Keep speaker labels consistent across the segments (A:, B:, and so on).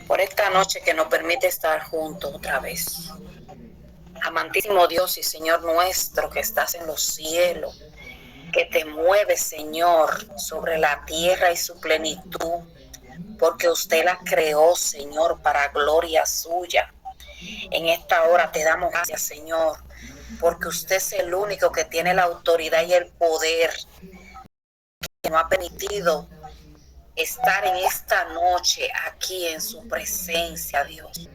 A: por esta noche que nos permite estar juntos otra vez. Amantísimo Dios y Señor nuestro que estás en los cielos, que te mueves, Señor, sobre la tierra y su plenitud, porque usted la creó, Señor, para gloria suya. En esta hora te damos gracias, Señor, porque usted es el único que tiene la autoridad y el poder, que nos ha permitido estar en esta noche aquí en su presencia, Dios.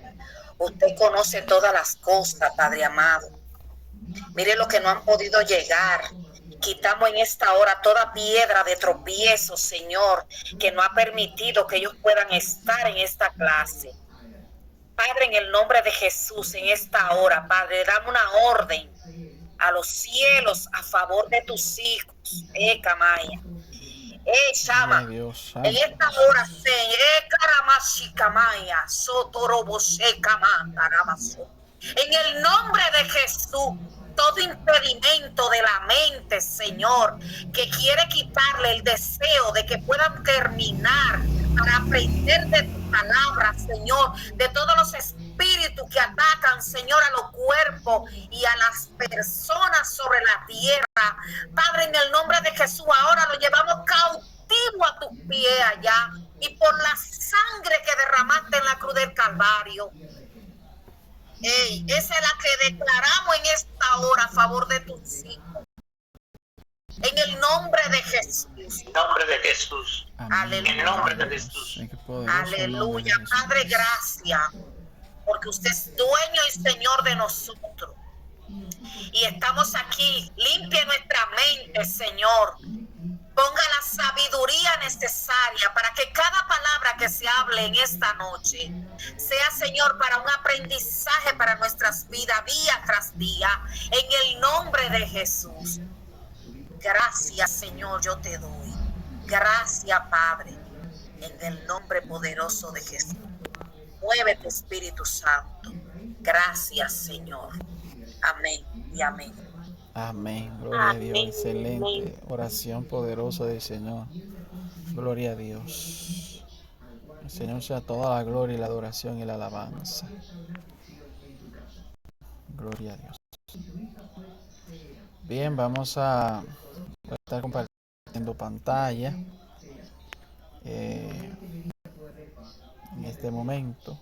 A: Usted conoce todas las cosas, Padre amado. Mire lo que no han podido llegar. Quitamos en esta hora toda piedra de tropiezo, Señor, que no ha permitido que ellos puedan estar en esta clase. Padre, en el nombre de Jesús, en esta hora, Padre, dame una orden a los cielos a favor de tus hijos. Camaya. Chama.
B: Dios,
A: En
B: santo
A: esta hora,
B: Jesús.
A: Karamashi Kamaya, Sotoroboshe Kamaya. En el nombre de Jesús, todo impedimento de la mente, Señor, que quiere quitarle el deseo de que puedan terminar para aprender de tu palabra, Señor, de todos los espíritus que atacan, Señor, a los cuerpos y a las personas sobre la tierra. Padre, en el nombre de Jesús, ahora lo llevamos cautivo a tus pies allá, y por la sangre que derramaste en la cruz del Calvario. Esa es la que declaramos en esta hora a favor de tus hijos. En el nombre de Jesús. En nombre de Jesús. Aleluya. En el nombre de Jesús. Aleluya. Padre, gracias. Porque usted es dueño y Señor de nosotros. Y estamos aquí. Limpie nuestra mente, Señor. Ponga la sabiduría necesaria para que cada palabra que se hable en esta noche sea, Señor, para un aprendizaje para nuestras vidas día tras día, en el nombre de Jesús. Gracias, Señor, yo te doy. Gracias, Padre, en el nombre poderoso de Jesús. Muévete, Espíritu Santo. Gracias, Señor. Amén y amén.
B: Amén, gloria a Dios, excelente oración poderosa del Señor. Gloria a Dios. El Señor sea toda la gloria y la adoración y la alabanza. Gloria a Dios. Bien, vamos a estar compartiendo pantalla en este momento.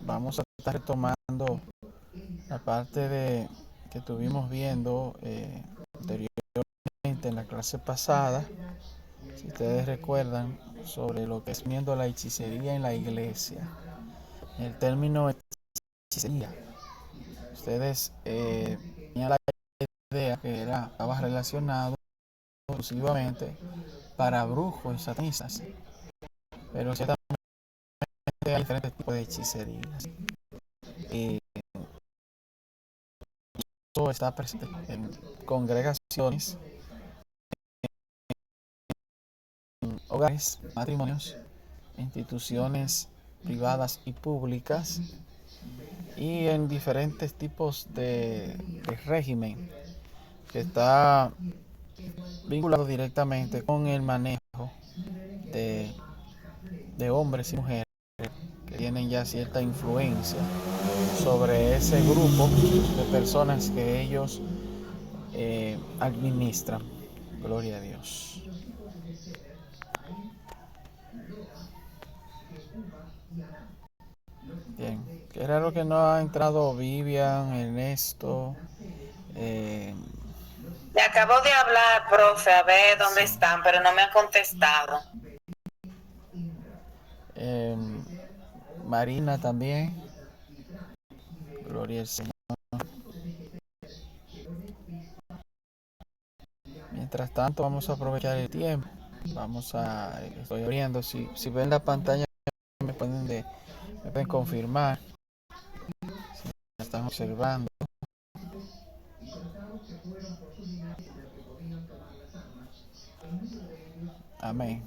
B: Vamos a estar retomando la parte de que estuvimos viendo anteriormente en la clase pasada. Si ustedes recuerdan, sobre lo que es viendo la hechicería en la iglesia. El término hechicería, ustedes tenían la idea que estaba relacionado exclusivamente para brujos y satanistas, pero ciertamente hay diferentes tipos de hechicerías. Eso está presente en congregaciones, en hogares, matrimonios, instituciones privadas y públicas, y en diferentes tipos de régimen que está vinculado directamente con el manejo de hombres y mujeres que tienen ya cierta influencia sobre ese grupo de personas que ellos administran. Gloria a Dios. Bien, qué raro que no ha entrado Vivian, Ernesto.
A: Le acabo de hablar, profe, a ver dónde están, pero no me han contestado.
B: Marina también. Gloria al Señor. Mientras tanto, vamos a aprovechar el tiempo. Estoy abriendo. Si ven la pantalla, me pueden confirmar si me están observando. Amén.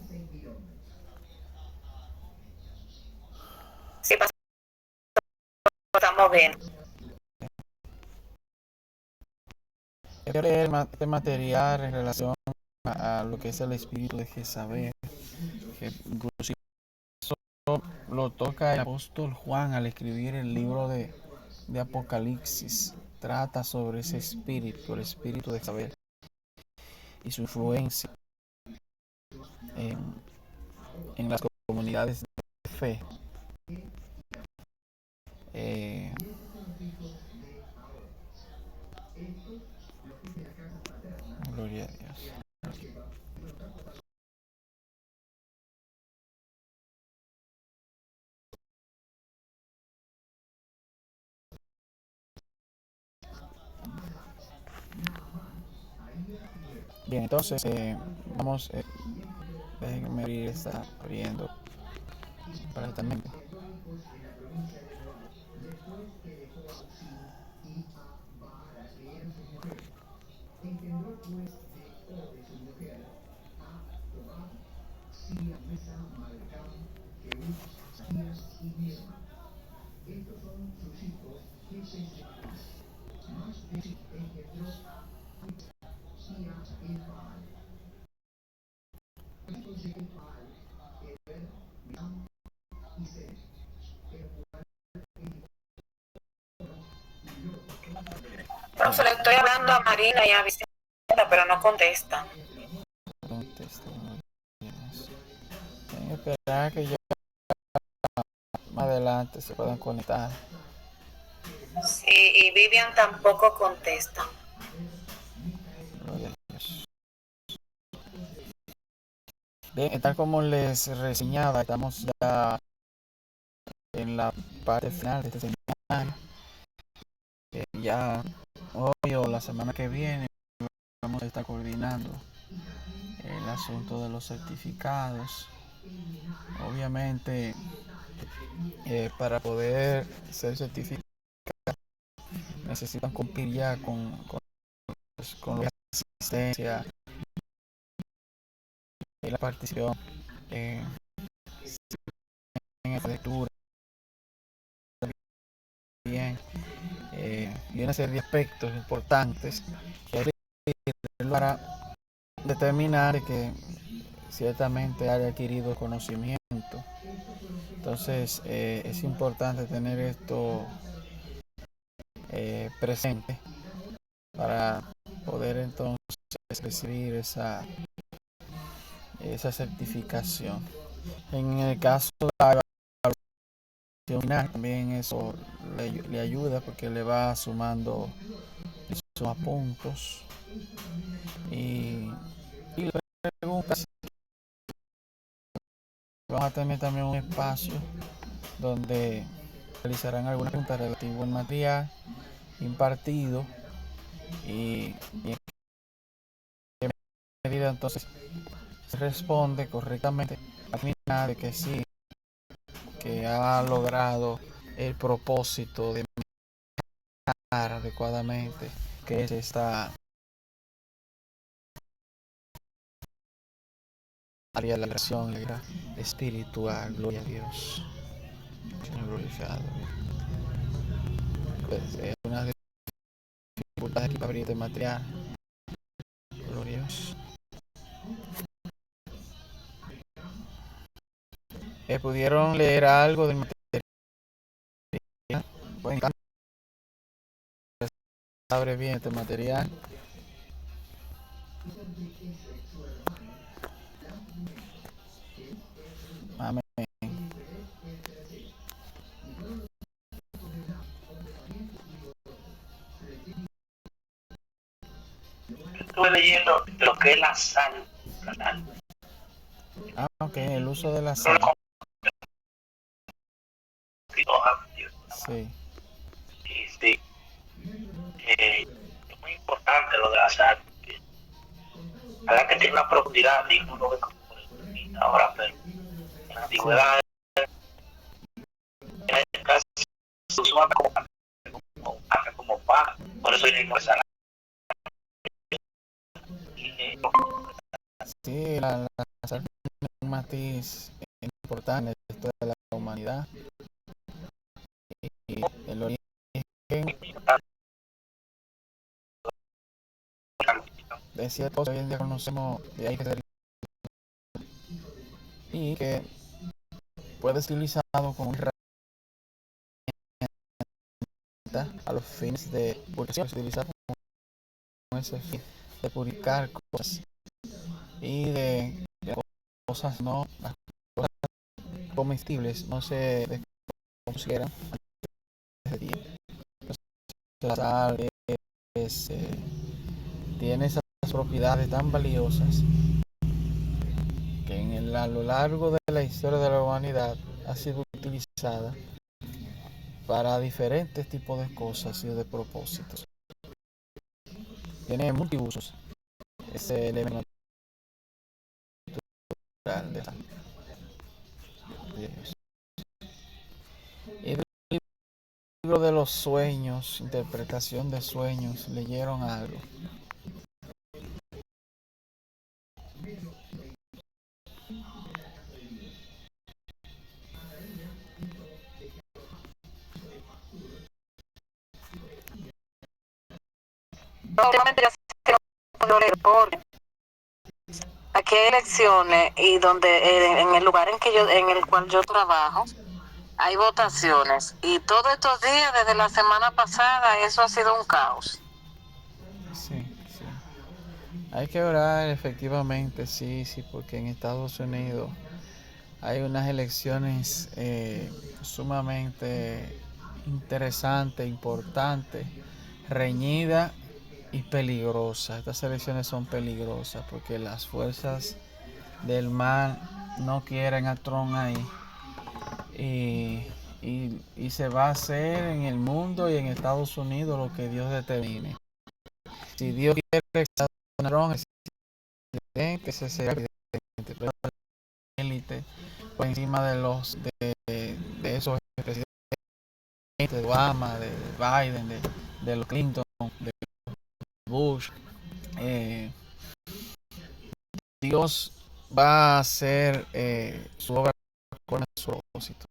A: Sí, estamos bien.
B: Quiero leer este material en relación a lo que es el espíritu de Jezabel. que inclusive eso lo toca el apóstol Juan al escribir el libro de Apocalipsis. Trata sobre ese espíritu, el espíritu de saber y su influencia en, en las comunidades de fe. Eh, Gloria a Dios. Bien, entonces vamos, déjenme abrir, está abriendo para también.
A: Profe, le estoy hablando a Marina y a Vicenta, pero no contestan.
B: Tienen que esperar que ya más adelante se puedan conectar.
A: Sí, y Vivian tampoco contesta.
B: Gloria a Dios. Bien, tal como les reseñaba, estamos ya en la parte final de este seminario. Ya hoy o la semana que viene vamos a estar coordinando el asunto de los certificados. Obviamente, para poder ser certificados necesitan cumplir ya con la asistencia y la participación en la lectura bien, y una serie de aspectos importantes que para determinar que ciertamente haya adquirido conocimiento. Entonces es importante tener esto presente para poder entonces recibir esa certificación. En el caso de la evaluación final, también eso le ayuda porque le va sumando esos puntos y le preguntas. Vamos a tener también un espacio donde realizarán algunas preguntas relativas al material impartido y en qué medida entonces se responde correctamente al final de que sí, que ha logrado el propósito de manejar adecuadamente, que es esta área de la relación espiritual. Gloria a Dios. Señor glorificado. Pues, una dificultad aquí para abrir el material. Gloria a Dios. ¿Pudieron leer algo del material? Bueno, abre bien este material. Amén.
A: Estuve leyendo lo que es la sal.
B: Ok, el uso de la sal. Sí.
A: Sí, es muy importante lo de la sal. La verdad que tiene una profundidad y uno lo ve como ahora, pero en la antigüedad casi se usaba como pan, por eso viene esa.
B: Sí, la sal tiene un matiz importante en la historia de la humanidad y el origen de ciertos hoy en día conocemos de ahí que y que puede ser utilizado como herramienta a los fines de purificación, se utiliza con ese fin de purificar cosas y de cosas no, las cosas comestibles no se consideran antes de tiempo. La sal tiene esas propiedades tan valiosas que a lo largo de la historia de la humanidad ha sido utilizada para diferentes tipos de cosas y de propósitos. Tiene multiusos ese elemento natural de Dios. Y el libro de los sueños, interpretación de sueños, leyeron algo.
A: Últimamente ya sé que no puedo leer porque aquí hay elecciones y donde en el lugar en el cual yo trabajo hay votaciones y todos estos días desde la semana pasada eso ha sido un caos.
B: Sí, sí. Hay que orar efectivamente, sí, porque en Estados Unidos hay unas elecciones sumamente interesantes, importantes, reñidas y peligrosas. Estas elecciones son peligrosas porque las fuerzas del mal no quieren a Trump ahí. Y se va a hacer en el mundo y en Estados Unidos lo que Dios determine. Si Dios quiere que Trump es presidente, ese será el presidente, pero la élite por encima de esos presidentes, de Obama, de Biden, de los Clinton, de Bush. Dios va a hacer su obra con sus propósitos.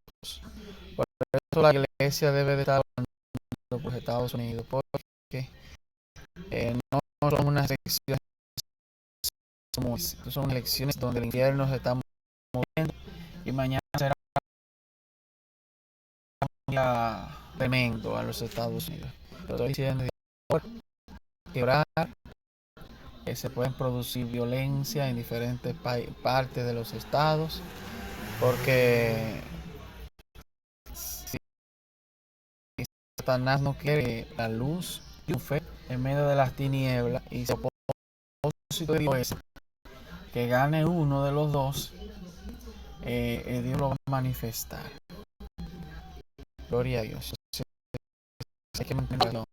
B: Por eso la iglesia debe de estar hablando por Estados Unidos, porque no son unas elecciones, son elecciones donde el infierno se está moviendo y mañana será un día tremendo a los Estados Unidos. Lo estoy diciendo, que orar, se pueden producir violencia en diferentes partes de los estados, porque si Satanás no quiere la luz triunfe en medio de las tinieblas, y su propósito de Dios es que gane uno de los dos, Dios lo va a manifestar. Gloria a Dios. Hay que mantener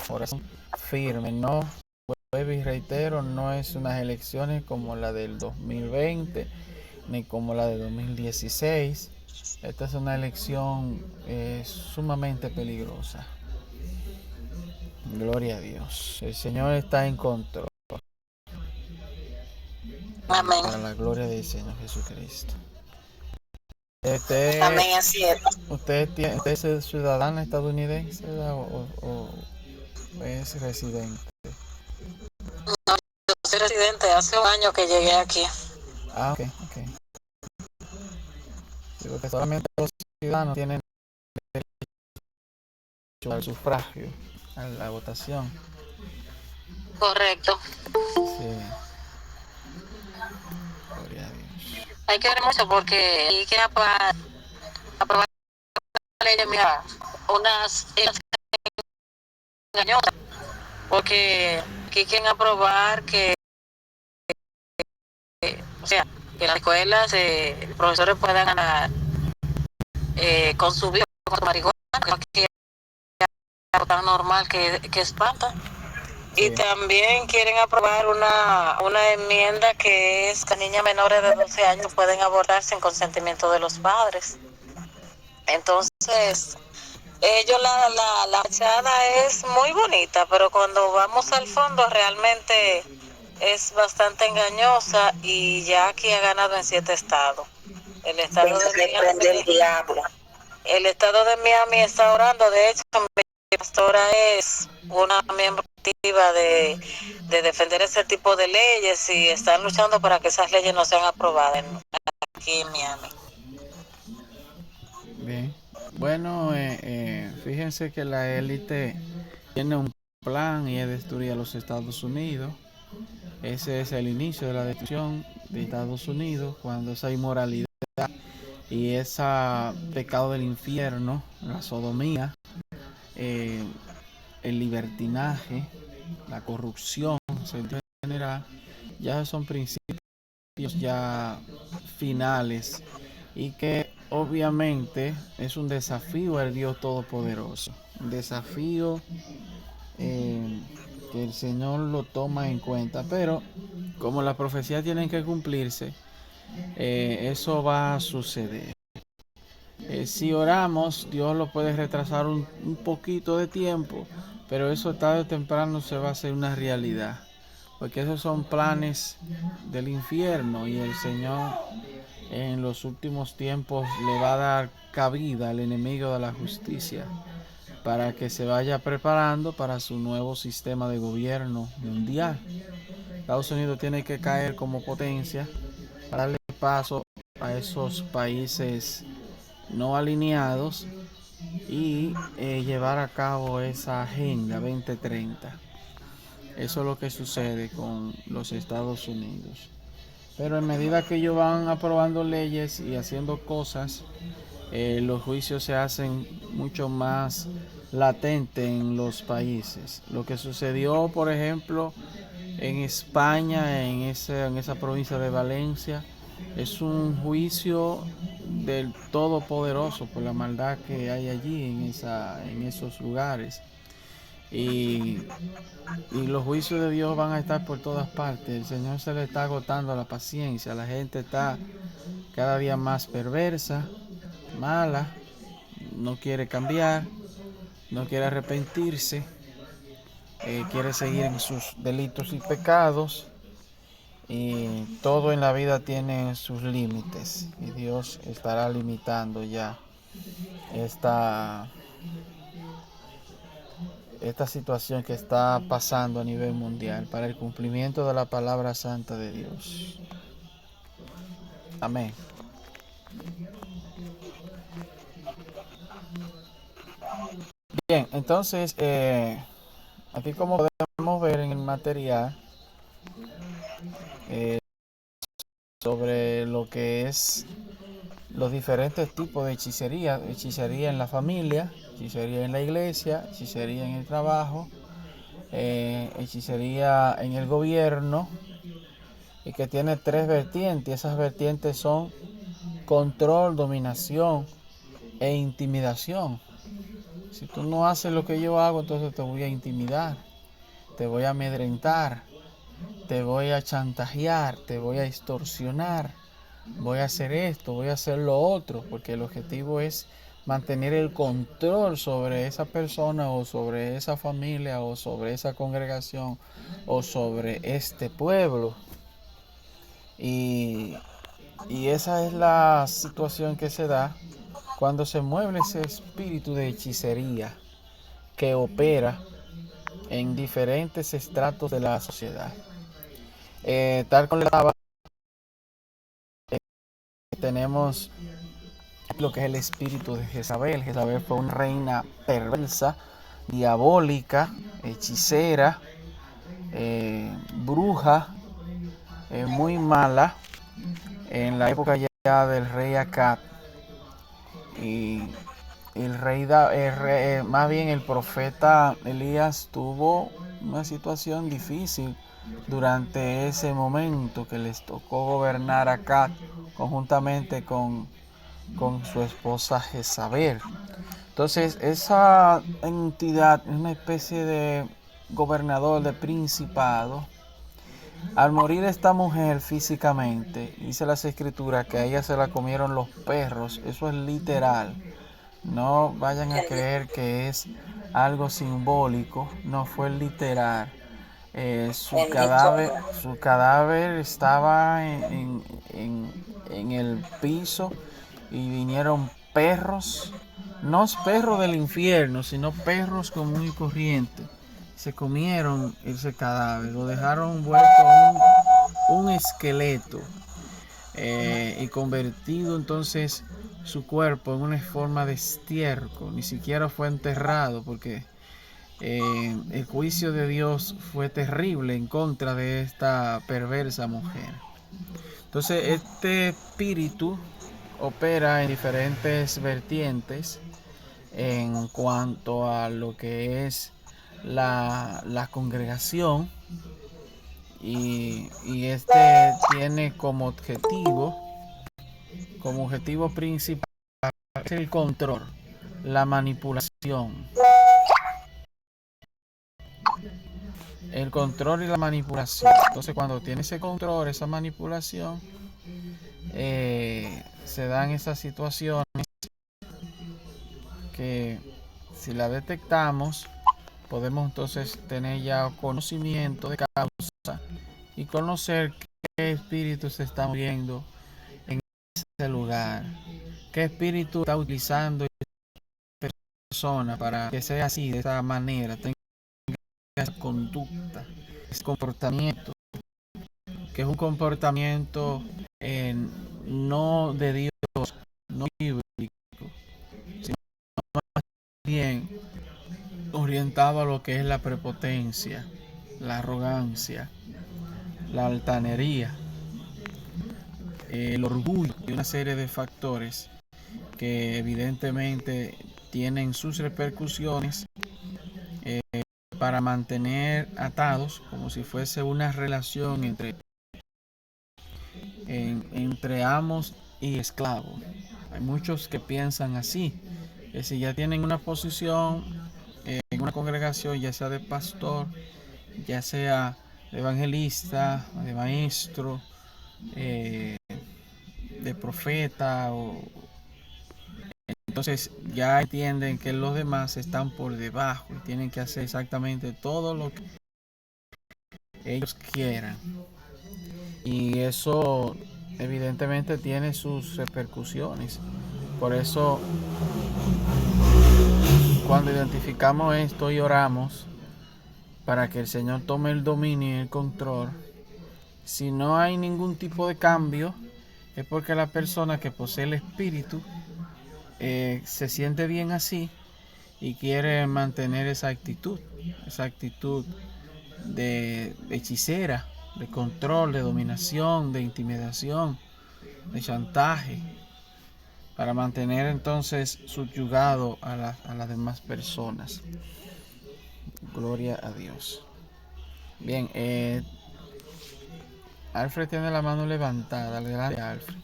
B: oración firme, no, vuelvo y reitero, no es unas elecciones como la del 2020 ni como la de 2016. Esta es una elección sumamente peligrosa. Gloria a Dios. El Señor está en control.
A: Amén.
B: Para la gloria del Señor Jesucristo.
A: Amén, así es.
B: ¿Usted es ciudadana estadounidense o es residente?
A: No, yo soy residente, hace un año que llegué aquí.
B: Ah, ok. Sí, porque solamente los ciudadanos tienen derecho al sufragio, a la votación.
A: Correcto.
B: Sí. Gloria a Dios.
A: Hay que ver mucho porque hay que aprobar leyes, mira, unas engañosas, porque aquí quieren aprobar que, o sea, que en las escuelas los profesores puedan ganar con su vida, con su marihuana, que es algo tan normal que espanta. Sí. Y también quieren aprobar una enmienda que es que niñas menores de 12 años pueden abortar sin consentimiento de los padres. Entonces, ellos la fachada es muy bonita, pero cuando vamos al fondo realmente es bastante engañosa, y ya aquí ha ganado en 7 estados. El estado el estado de Miami está orando. De hecho, mi pastora es una miembro activa de defender ese tipo de leyes y están luchando para que esas leyes no sean aprobadas aquí en Miami.
B: Bien. Bueno, fíjense que la élite tiene un plan y es destruir a los Estados Unidos. Ese es el inicio de la destrucción de Estados Unidos, cuando esa inmoralidad y ese pecado del infierno, la sodomía, eh, el libertinaje, la corrupción, en general, ya son principios ya finales y que obviamente es un desafío al Dios Todopoderoso, un desafío que el Señor lo toma en cuenta, pero como las profecías tienen que cumplirse, eso va a suceder. Si oramos, Dios lo puede retrasar un poquito de tiempo, pero eso tarde o temprano se va a hacer una realidad, porque esos son planes del infierno y el Señor en los últimos tiempos le va a dar cabida al enemigo de la justicia para que se vaya preparando para su nuevo sistema de gobierno mundial. Estados Unidos tiene que caer como potencia para darle paso a esos países no alineados y llevar a cabo esa agenda 2030. Eso es lo que sucede con los Estados Unidos. Pero en medida que ellos van aprobando leyes y haciendo cosas, los juicios se hacen mucho más latentes en los países. Lo que sucedió, por ejemplo, en España, en esa provincia de Valencia, es un juicio del Todopoderoso por la maldad que hay allí en esos lugares. Y los juicios de Dios van a estar por todas partes. El Señor se le está agotando la paciencia. La gente está cada día más perversa, mala, no quiere cambiar, no quiere arrepentirse, quiere seguir en sus delitos y pecados. Y todo en la vida tiene sus límites. Y Dios estará limitando ya esta situación que está pasando a nivel mundial para el cumplimiento de la palabra santa de Dios. Amén. Bien, entonces, aquí como podemos ver en el material, sobre lo que es los diferentes tipos de hechicería, hechicería en la familia, hechicería en la iglesia, hechicería en el trabajo, hechicería en el gobierno, y que tiene tres vertientes. Esas vertientes son control, dominación e intimidación. Si tú no haces lo que yo hago, entonces te voy a intimidar, te voy a amedrentar, te voy a chantajear, te voy a extorsionar, voy a hacer esto, voy a hacer lo otro, porque el objetivo es mantener el control sobre esa persona o sobre esa familia o sobre esa congregación o sobre este pueblo. Y esa es la situación que se da cuando se mueve ese espíritu de hechicería que opera en diferentes estratos de la sociedad. Tal como tenemos lo que es el espíritu de Jezabel. Jezabel fue una reina perversa, diabólica, hechicera, bruja, muy mala en la época ya del rey Acab. Y más bien el profeta Elías tuvo una situación difícil durante ese momento que les tocó gobernar Acab conjuntamente con su esposa Jezabel. Entonces esa entidad es una especie de gobernador de principado. Al morir esta mujer físicamente, dice las escrituras que a ella se la comieron los perros. Eso es literal. No vayan a creer que es algo simbólico, no, fue literal. Su cadáver estaba en el piso y vinieron perros, no perros del infierno, sino perros común y corriente, se comieron ese cadáver, lo dejaron vuelto un esqueleto, y convertido entonces su cuerpo en una forma de estiércol. Ni siquiera fue enterrado, porque el juicio de Dios fue terrible en contra de esta perversa mujer. Entonces este espíritu opera en diferentes vertientes en cuanto a lo que es la congregación, y este tiene como objetivo principal el control, la manipulación. El control y la manipulación. Entonces, cuando tiene ese control, esa manipulación, se dan esas situaciones que, si la detectamos, podemos entonces tener ya conocimiento de causa y conocer qué espíritu se está moviendo en ese lugar, qué espíritu está utilizando esa persona para que sea así, de esa manera, tenga esa conducta, ese comportamiento, que es un comportamiento no de Dios, no bíblico, sino más bien orientado a lo que es la prepotencia, la arrogancia, la altanería, el orgullo y una serie de factores que evidentemente tienen sus repercusiones, eh, para mantener atados, como si fuese una relación entre amos y esclavos. Hay muchos que piensan así, que si ya tienen una posición en una congregación, ya sea de pastor, ya sea de evangelista, de maestro, de profeta, entonces ya entienden que los demás están por debajo y tienen que hacer exactamente todo lo que ellos quieran. Y eso evidentemente tiene sus repercusiones. Por eso, cuando identificamos esto y oramos para que el Señor tome el dominio y el control, si no hay ningún tipo de cambio, es porque la persona que posee el espíritu se siente bien así y quiere mantener esa actitud de hechicera, de control, de dominación, de intimidación, de chantaje, para mantener entonces subyugado a las demás personas. Gloria a Dios. Bien, Alfred tiene la mano levantada. Adelante, Alfred.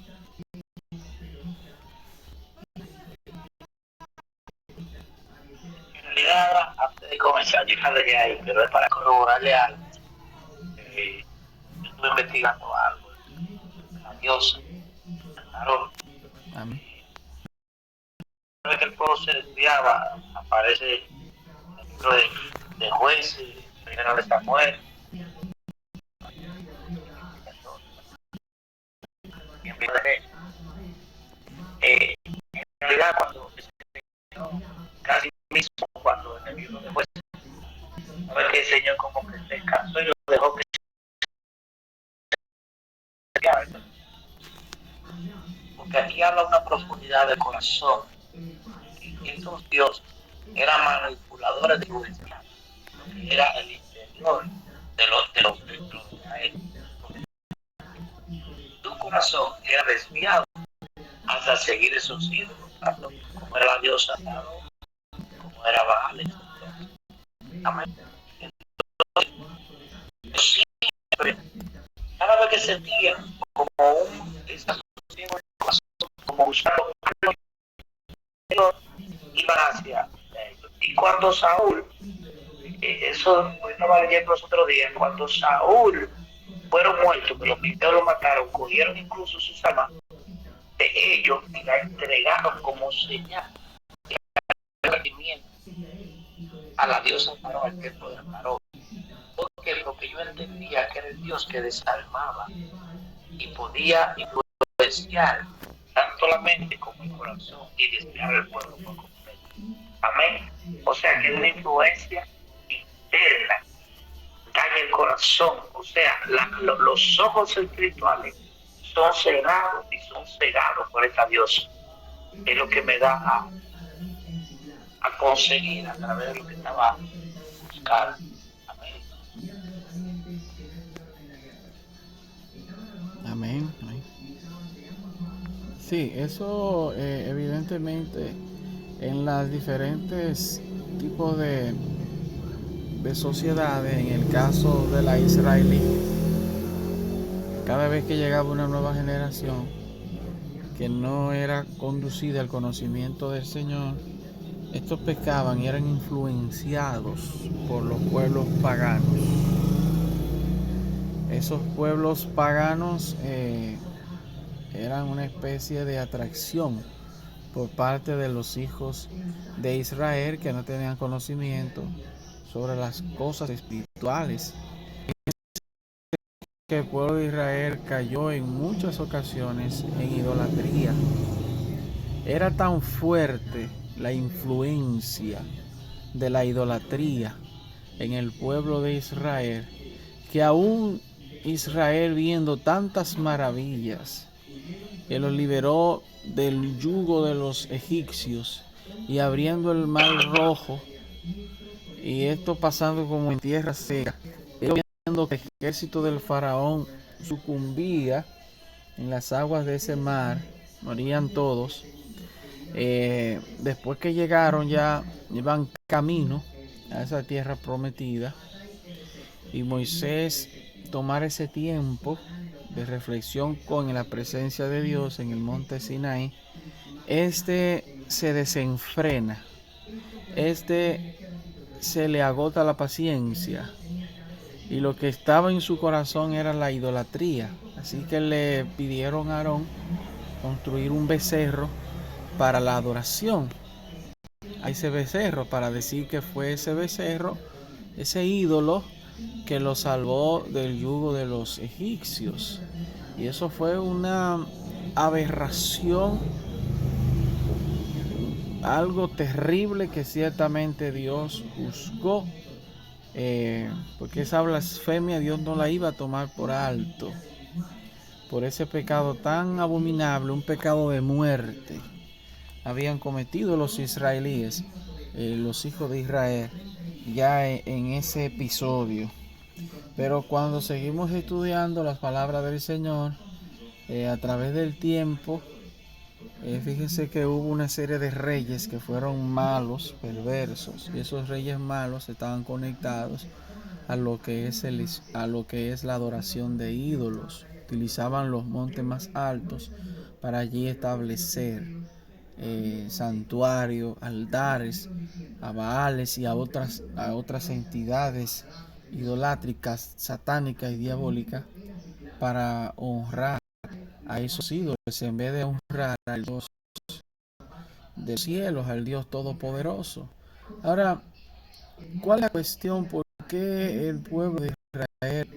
C: En realidad, antes de comenzar, yo la dejé ahí, pero es para corroborarle algo. Yo estuve investigando algo de la diosa, Aarón.
B: Amén.
C: Una vez que el pueblo se desviaba, aparece en el libro de Jueces, primero de Samuel, bien, bien, en realidad, cuando casi mismo, cuando en el libro de Jueces, a ver que el Señor como que descansó y lo dejó que se quedara. Porque aquí habla una profundidad del corazón. Y estos dioses eran manipuladores de influencia, era el interior de Israel. Tu corazón era desviado hasta seguir esos ídolos, tanto como era la diosa Tarot, como era Baal, etc. Amén. Entonces, siempre, cada vez que sentían como como buscando iban hacia ellos. Y cuando Saúl, eso estaba leyendo los otros días, cuando Saúl fueron muertos, que los filisteos lo mataron, cogieron incluso sus armas de ellos y la entregaron como señal de agradecimiento a la diosa Tarot, al templo de Tarot. ¿Por qué? Porque yo entendía que era el Dios que desarmaba y podía influenciar tanto la mente como el corazón y desviar el pueblo por completo. Amén. O sea que es una influencia eterna daña el corazón. O sea, los ojos espirituales son cerrados y son cegados por esta diosa. Es lo que me da a conseguir a través de lo que estaba buscando. Amén.
B: Amén. Amén. Sí, eso evidentemente en las diferentes tipos de sociedades, en el caso de la israelí, cada vez que llegaba una nueva generación que no era conducida al conocimiento del Señor, estos pecaban y eran influenciados por los pueblos paganos. Esos pueblos paganos eran una especie de atracción por parte de los hijos de Israel que no tenían conocimiento sobre las cosas espirituales. Que el pueblo de Israel cayó en muchas ocasiones en idolatría. Era tan fuerte la influencia de la idolatría en el pueblo de Israel que aún Israel, viendo tantas maravillas, que los liberó del yugo de los egipcios y abriendo el mar rojo, y esto pasando como en tierra seca, viendo que el ejército del faraón sucumbía en las aguas de ese mar, morían todos. Después que llegaron, ya iban camino a esa tierra prometida, y Moisés tomar ese tiempo de reflexión con la presencia de Dios en el monte Sinaí, se desenfrena, se le agota la paciencia, y lo que estaba en su corazón era la idolatría. Así que le pidieron a Aarón construir un becerro para la adoración a ese becerro, para decir que fue ese becerro, ese ídolo, que lo salvó del yugo de los egipcios. Y eso fue una aberración, algo terrible que ciertamente Dios juzgó, porque esa blasfemia Dios no la iba a tomar por alto, por ese pecado tan abominable, un pecado de muerte habían cometido los israelíes, los hijos de Israel, ya en ese episodio. Pero cuando seguimos estudiando las palabras del Señor a través del tiempo, fíjense que hubo una serie de reyes que fueron malos, perversos, y esos reyes malos estaban conectados a lo que es la adoración de ídolos. Utilizaban los montes más altos para allí establecer santuarios, altares a Baales y a otras entidades idolátricas, satánicas y diabólicas, para honrar a esos ídolos en vez de honrar al Dios de los cielos, al Dios todopoderoso. Ahora, ¿cuál es la cuestión? ¿Por qué el pueblo de Israel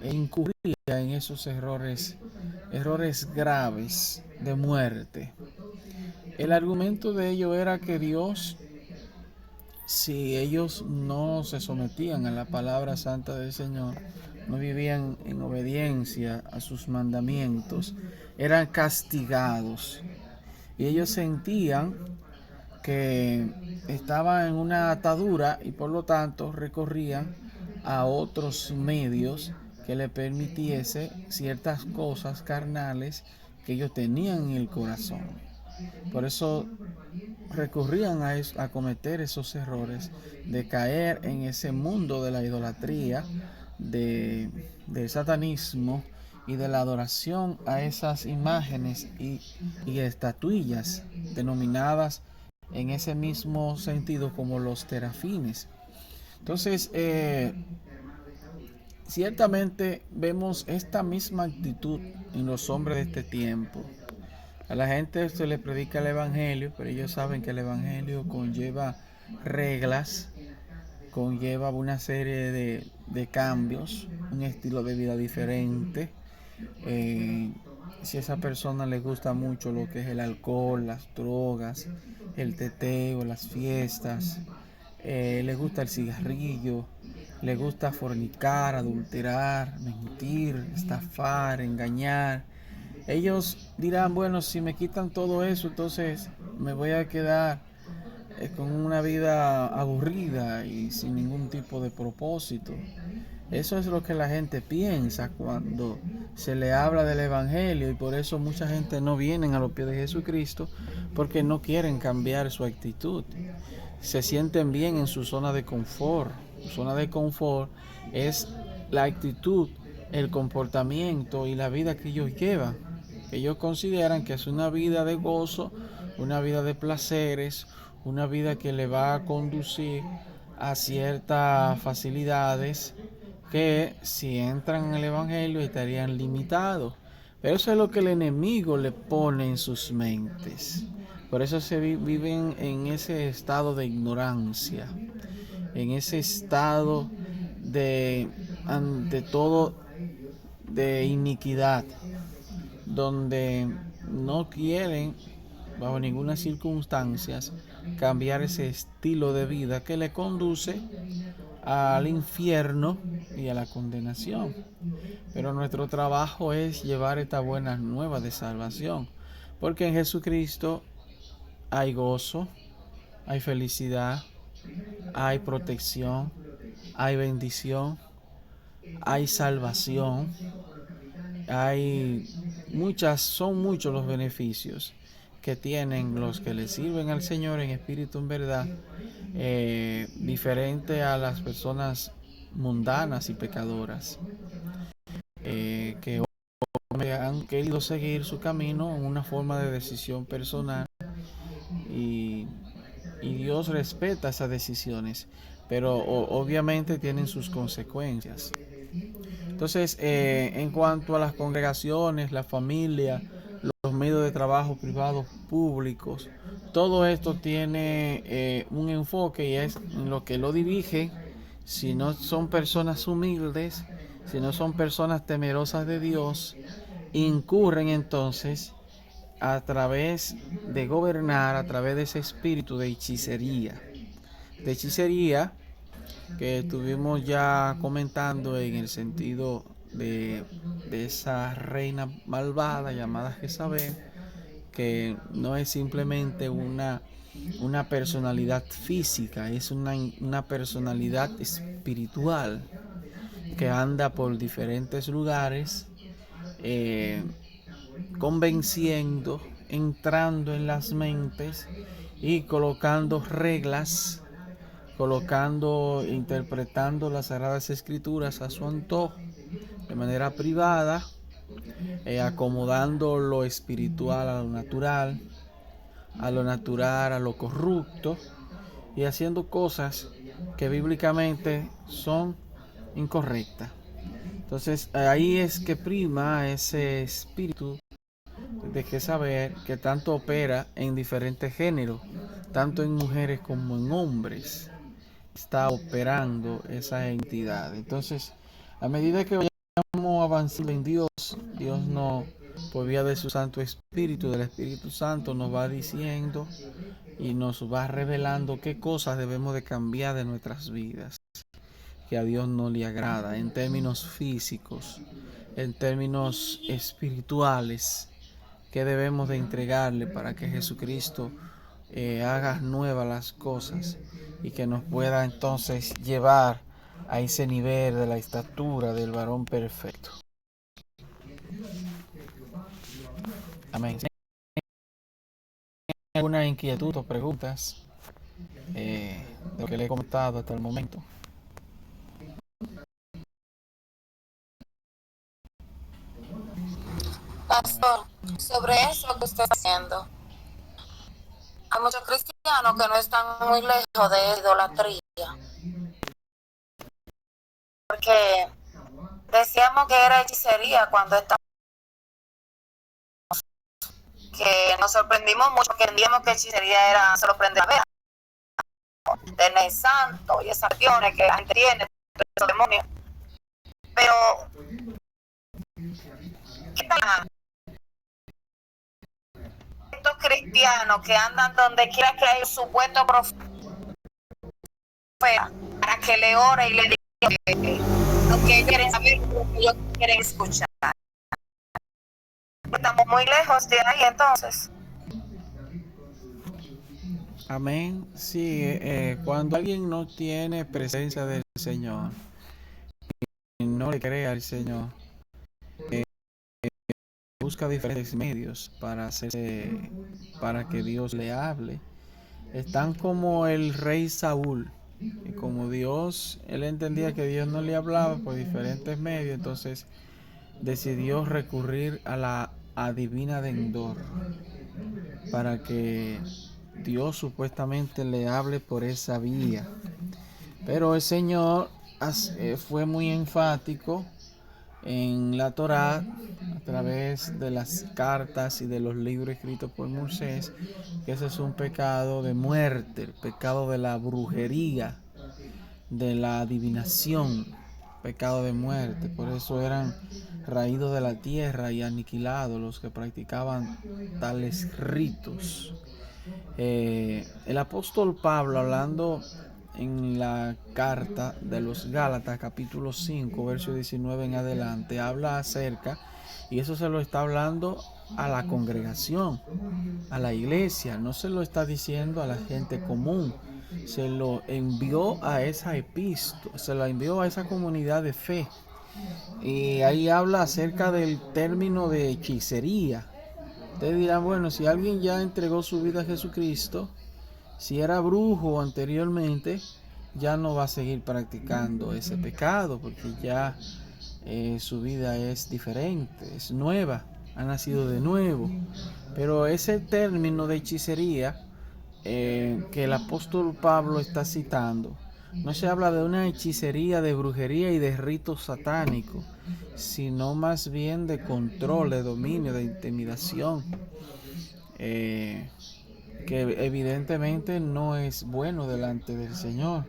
B: incurría en esos errores graves de muerte? El argumento de ello era que Dios, si ellos no se sometían a la palabra santa del Señor, no vivían en obediencia a sus mandamientos, eran castigados. Y ellos sentían que estaban en una atadura y por lo tanto recorrían a otros medios que le permitiese ciertas cosas carnales que ellos tenían en el corazón. Por eso recurrían a cometer esos errores de caer en ese mundo de la idolatría, del satanismo y de la adoración a esas imágenes y estatuillas denominadas en ese mismo sentido como los terafines. Entonces, ciertamente vemos esta misma actitud en los hombres de este tiempo. A la gente se le predica el evangelio, pero ellos saben que el evangelio conlleva reglas, conlleva una serie de cambios, un estilo de vida diferente. Si a esa persona le gusta mucho lo que es el alcohol, las drogas, el teteo, las fiestas, le gusta el cigarrillo, le gusta fornicar, adulterar, mentir, estafar, engañar. Ellos dirán, bueno, si me quitan todo eso, entonces me voy a quedar con una vida aburrida y sin ningún tipo de propósito. Eso es lo que la gente piensa cuando se le habla del Evangelio, y por eso mucha gente no viene a los pies de Jesucristo, porque no quieren cambiar su actitud. Se sienten bien en su zona de confort. Su zona de confort es la actitud, el comportamiento y la vida que ellos llevan. Ellos consideran que es una vida de gozo, una vida de placeres, una vida que le va a conducir a ciertas facilidades que si entran en el Evangelio estarían limitados. Pero eso es lo que el enemigo le pone en sus mentes. Por eso se viven en ese estado de ignorancia, en ese estado de, ante todo, de iniquidad, donde no quieren bajo ninguna circunstancia cambiar ese estilo de vida que le conduce al infierno y a la condenación. Pero nuestro trabajo es llevar esta buena nueva de salvación, porque en Jesucristo hay gozo, hay felicidad, hay protección, hay bendición, hay salvación, son muchos los beneficios que tienen los que le sirven al Señor en espíritu, en verdad, diferente a las personas mundanas y pecadoras, que han querido seguir su camino en una forma de decisión personal, y, y Dios respeta esas decisiones, pero obviamente tienen sus consecuencias. Entonces, en cuanto a las congregaciones, la familia, los medios de trabajo privados, públicos, todo esto tiene un enfoque, y es en lo que lo dirige. Si no son personas humildes, si no son personas temerosas de Dios, incurren entonces a través de gobernar, a través de ese espíritu de hechicería. De hechicería que estuvimos ya comentando en el sentido de esa reina malvada llamada Jezabel, que no es simplemente una personalidad física, es una personalidad espiritual que anda por diferentes lugares, convenciendo, entrando en las mentes y colocando reglas, interpretando las Sagradas Escrituras a su antojo, de manera privada, acomodando lo espiritual a lo natural, a lo corrupto, y haciendo cosas que bíblicamente son incorrectas. Entonces ahí es que prima ese espíritu de Jezabel, que tanto opera en diferentes géneros, tanto en mujeres como en hombres. Está operando esa entidad. Entonces, a medida que vayamos avanzando en Dios, Dios nos, por vía de su Santo Espíritu, del Espíritu Santo, nos va diciendo y nos va revelando qué cosas debemos de cambiar de nuestras vidas, que a Dios no le agrada, en términos físicos, en términos espirituales, que debemos de entregarle para que Jesucristo haga nuevas las cosas, y que nos pueda entonces llevar a ese nivel de la estatura del varón perfecto. Amén. ¿Alguna inquietud o preguntas de lo que le he comentado hasta el momento?
A: Pastor, sobre eso que usted está haciendo, hay muchos cristianos que no están muy lejos de idolatría, porque decíamos que era hechicería cuando estábamos, que nos sorprendimos mucho, que entendíamos que hechicería era solo prender la vela, tener santo y esas acciones que la gente tiene, esos demonios. Pero, ¿qué tal estos cristianos que andan donde quiera que hay un supuesto profeta para que le ore y le diga lo que ellos quieren saber, lo que ellos quieren escuchar. Estamos muy lejos de ahí entonces.
B: Amén. Sí, cuando alguien no tiene presencia del Señor y no le cree al Señor, busca diferentes medios para que Dios le hable. Están como el rey Saúl, y como él entendía que Dios no le hablaba por diferentes medios, entonces decidió recurrir a la adivina de Endor para que Dios supuestamente le hable por esa vía. Pero el Señor fue muy enfático en la Torá, a través de las cartas y de los libros escritos por Moisés, que ese es un pecado de muerte, el pecado de la brujería, de la adivinación, pecado de muerte. Por eso eran raídos de la tierra y aniquilados los que practicaban tales ritos. El apóstol Pablo, hablando en la carta de los Gálatas, capítulo 5, verso 19 en adelante, habla acerca, y eso se lo está hablando a la congregación, a la iglesia, no se lo está diciendo a la gente común, se lo envió a esa epístola, se lo envió a esa comunidad de fe. Y ahí habla acerca del término de hechicería. Ustedes dirán, bueno, si alguien ya entregó su vida a Jesucristo, si era brujo anteriormente, ya no va a seguir practicando ese pecado, porque ya su vida es diferente, es nueva, ha nacido de nuevo. Pero ese término de hechicería que el apóstol Pablo está citando, no se habla de una hechicería, de brujería y de ritos satánicos, sino más bien de control, de dominio, de intimidación, que evidentemente no es bueno delante del Señor.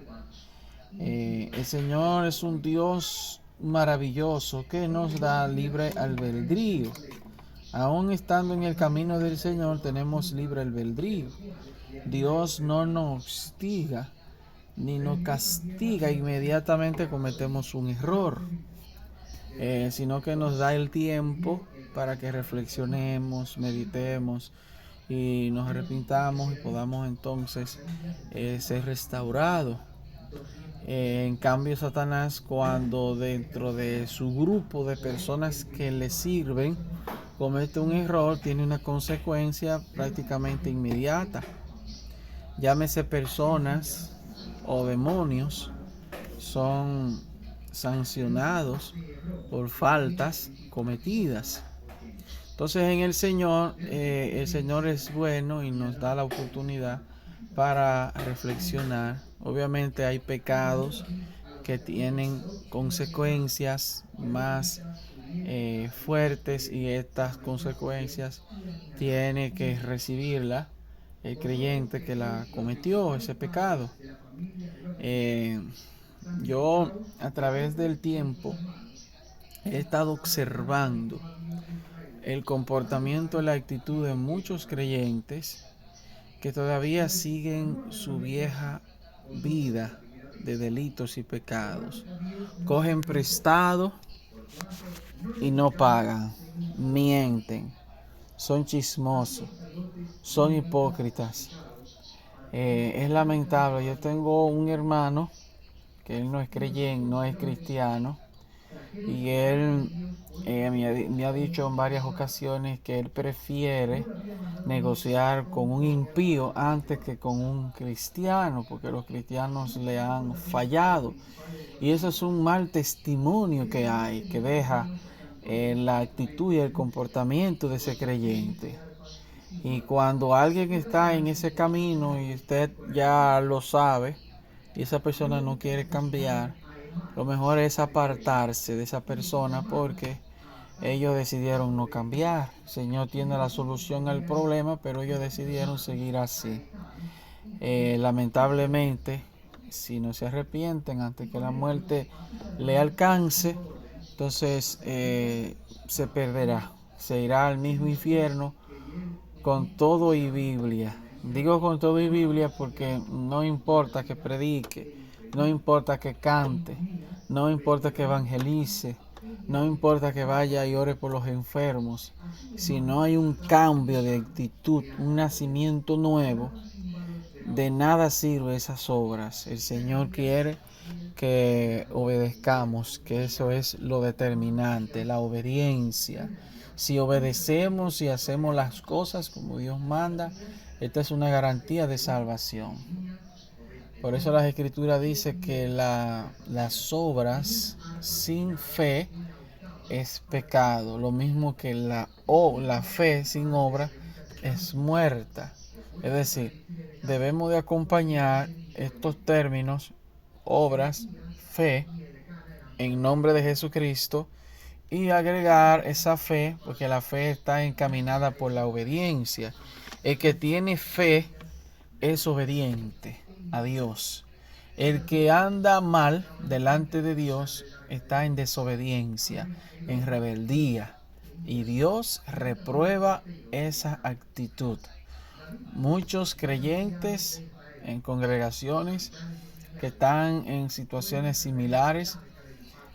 B: El Señor es un Dios maravilloso que nos da libre albedrío. Aún estando en el camino del Señor tenemos libre albedrío. Dios no nos hostiga ni nos castiga inmediatamente cometemos un error, sino que nos da el tiempo para que reflexionemos, meditemos y nos arrepintamos y podamos entonces ser restaurados. En cambio, Satanás, cuando dentro de su grupo de personas que le sirven comete un error, tiene una consecuencia prácticamente inmediata. Llámese personas o demonios, son sancionados por faltas cometidas. Entonces en el Señor es bueno y nos da la oportunidad para reflexionar. Obviamente hay pecados que tienen consecuencias más fuertes, y estas consecuencias tiene que recibirla el creyente que la cometió, ese pecado. Yo a través del tiempo he estado observando el comportamiento y la actitud de muchos creyentes que todavía siguen su vieja vida de delitos y pecados. Cogen prestado y no pagan, mienten, son chismosos, son hipócritas. Es lamentable. Yo tengo un hermano que él no es creyente, no es cristiano, y él me ha dicho en varias ocasiones que él prefiere negociar con un impío antes que con un cristiano, porque los cristianos le han fallado. Y eso es un mal testimonio que hay, que deja la actitud y el comportamiento de ese creyente. Y cuando alguien está en ese camino y usted ya lo sabe y esa persona no quiere cambiar, lo mejor es apartarse de esa persona, porque ellos decidieron no cambiar. El Señor tiene la solución al problema, pero ellos decidieron seguir así. Lamentablemente, si no se arrepienten antes que la muerte le alcance, entonces se perderá, se irá al mismo infierno con todo y Biblia. Digo con todo y Biblia porque no importa que predique, no importa que cante, no importa que evangelice, no importa que vaya y ore por los enfermos. Si no hay un cambio de actitud, un nacimiento nuevo, de nada sirve esas obras. El Señor quiere que obedezcamos, que eso es lo determinante, la obediencia. Si obedecemos y hacemos las cosas como Dios manda, esta es una garantía de salvación. Por eso las Escrituras dice que las obras sin fe es pecado, lo mismo que la fe sin obra es muerta. Es decir, debemos de acompañar estos términos, obras, fe, en nombre de Jesucristo, y agregar esa fe, porque la fe está encaminada por la obediencia. El que tiene fe es obediente a Dios. El que anda mal delante de Dios está en desobediencia, en rebeldía. Y Dios reprueba esa actitud. Muchos creyentes en congregaciones que están en situaciones similares,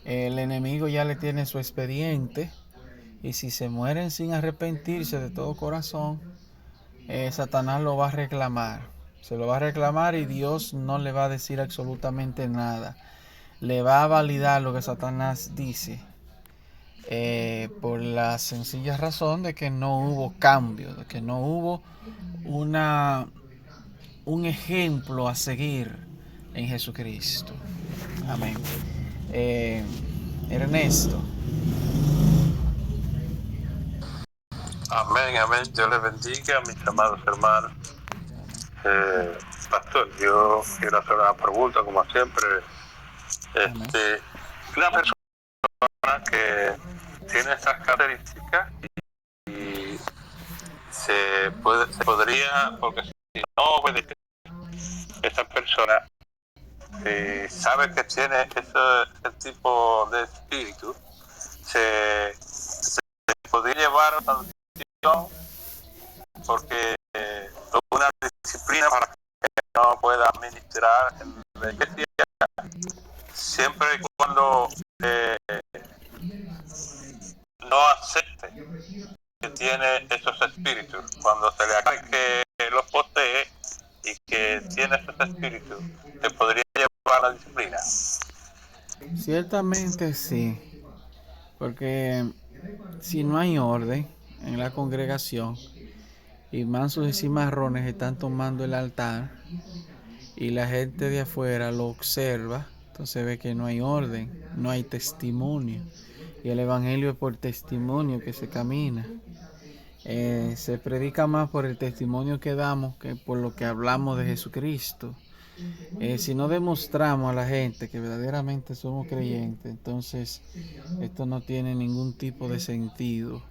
B: el enemigo ya le tiene su expediente, y si se mueren sin arrepentirse de todo corazón, Satanás lo va a reclamar. Se lo va a reclamar y Dios no le va a decir absolutamente nada. Le va a validar lo que Satanás dice, por la sencilla razón de que no hubo cambio, de que no hubo un ejemplo a seguir en Jesucristo. Amén. Ernesto.
D: Amén, amén. Dios les bendiga, mis amados hermanos. Pastor, yo quiero hacer una pregunta, como siempre. Una persona que tiene estas características y se podría, porque si no obedece, esa persona sabe que tiene ese tipo de espíritu, se podría llevar a una sanción, porque una disciplina para que no pueda administrar en la iglesia, siempre y cuando no acepte que tiene esos espíritus. Cuando se le aclare que los posee y que tiene esos espíritus, se podría llevar la disciplina.
B: Ciertamente sí, porque si no hay orden en la congregación y mansos y cimarrones están tomando el altar y la gente de afuera lo observa, entonces ve que no hay orden, no hay testimonio, y el evangelio es por testimonio que se camina. Se predica más por el testimonio que damos que por lo que hablamos de Jesucristo. Si no demostramos a la gente que verdaderamente somos creyentes, entonces esto no tiene ningún tipo de sentido.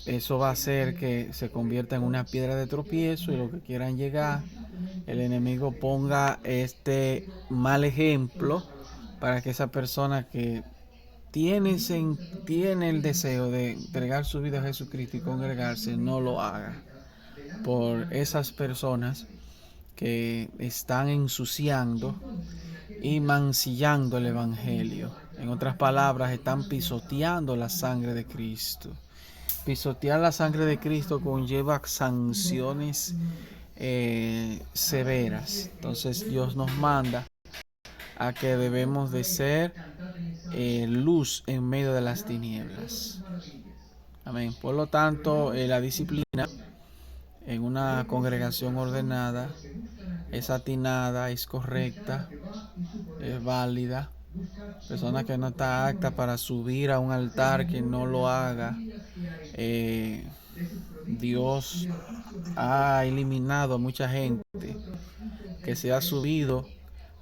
B: Eso va a hacer que se convierta en una piedra de tropiezo, y lo que quieran llegar, el enemigo ponga este mal ejemplo para que esa persona que tiene el deseo de entregar su vida a Jesucristo y congregarse no lo haga, por esas personas que están ensuciando y mancillando el evangelio. En otras palabras, están pisoteando la sangre de Cristo. Pisotear la sangre de Cristo conlleva sanciones severas. Entonces Dios nos manda a que debemos de ser luz en medio de las tinieblas. Amén. Por lo tanto, la disciplina en una congregación ordenada es atinada, es correcta, es válida. Persona que no está apta para subir a un altar, que no lo haga. Dios ha eliminado a mucha gente que se ha subido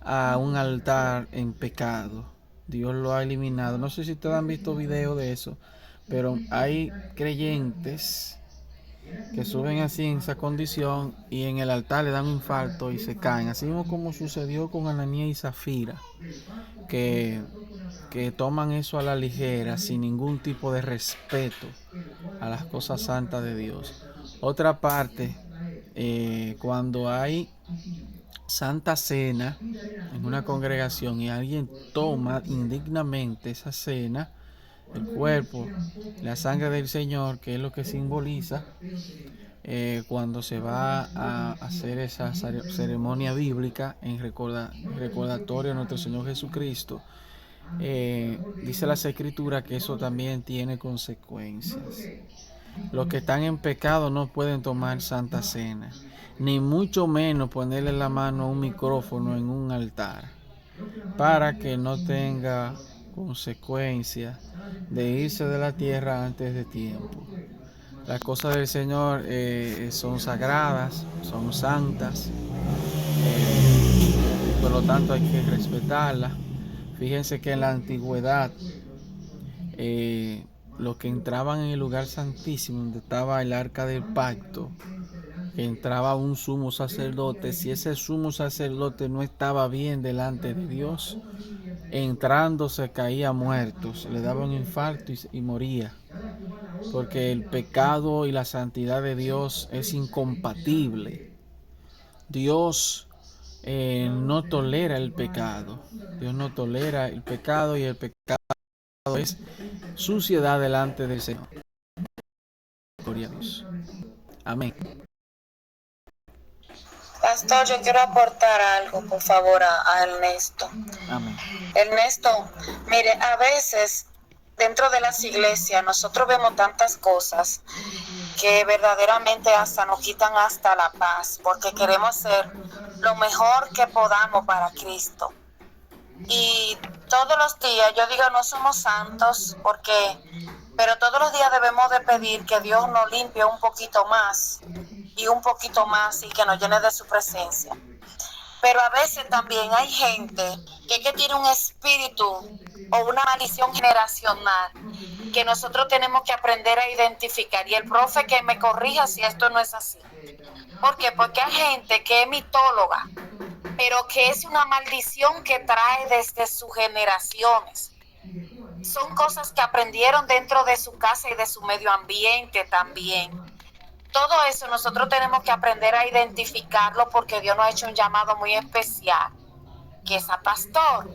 B: a un altar en pecado. Dios lo ha eliminado. No sé si ustedes han visto videos de eso, pero hay creyentes que suben así en esa condición y en el altar le dan un infarto y se caen. Así mismo como sucedió con Ananías y Zafira, que toman eso a la ligera, sin ningún tipo de respeto a las cosas santas de Dios. Otra parte, cuando hay Santa Cena en una congregación y alguien toma indignamente esa cena, el cuerpo, la sangre del Señor, que es lo que simboliza cuando se va a hacer esa ceremonia bíblica en recordatorio a nuestro Señor Jesucristo, dice las Escrituras que eso también tiene consecuencias. Los que están en pecado no pueden tomar Santa Cena, ni mucho menos ponerle la mano a un micrófono en un altar, para que no tenga consecuencias de irse de la tierra antes de tiempo. Las cosas del Señor son sagradas, son santas, por lo tanto hay que respetarlas. Fíjense que en la antigüedad los que entraban en el lugar santísimo donde estaba el arca del pacto, que entraba un sumo sacerdote, si ese sumo sacerdote no estaba bien delante de Dios, entrando se caía muerto, se le daba un infarto y moría, porque el pecado y la santidad de Dios es incompatible. Dios no tolera el pecado. Dios no tolera el pecado, y el pecado es suciedad delante del Señor. Gloria a Dios. Amén.
A: Pastor, yo quiero aportar algo, por favor, a Ernesto.
B: Amén.
A: Ernesto, mire, a veces dentro de las iglesias nosotros vemos tantas cosas que verdaderamente hasta nos quitan hasta la paz, porque queremos hacer lo mejor que podamos para Cristo. Y todos los días, yo digo, no somos santos, pero todos los días debemos de pedir que Dios nos limpie un poquito más y un poquito más, y que nos llene de su presencia. Pero a veces también hay gente que tiene un espíritu o una maldición generacional que nosotros tenemos que aprender a identificar. Y el profe que me corrija si esto no es así. ¿Por qué? Porque hay gente que es mitóloga, pero que es una maldición que trae desde sus generaciones. Son cosas que aprendieron dentro de su casa y de su medio ambiente también. Todo eso nosotros tenemos que aprender a identificarlo, porque Dios nos ha hecho un llamado muy especial, que es a pastor.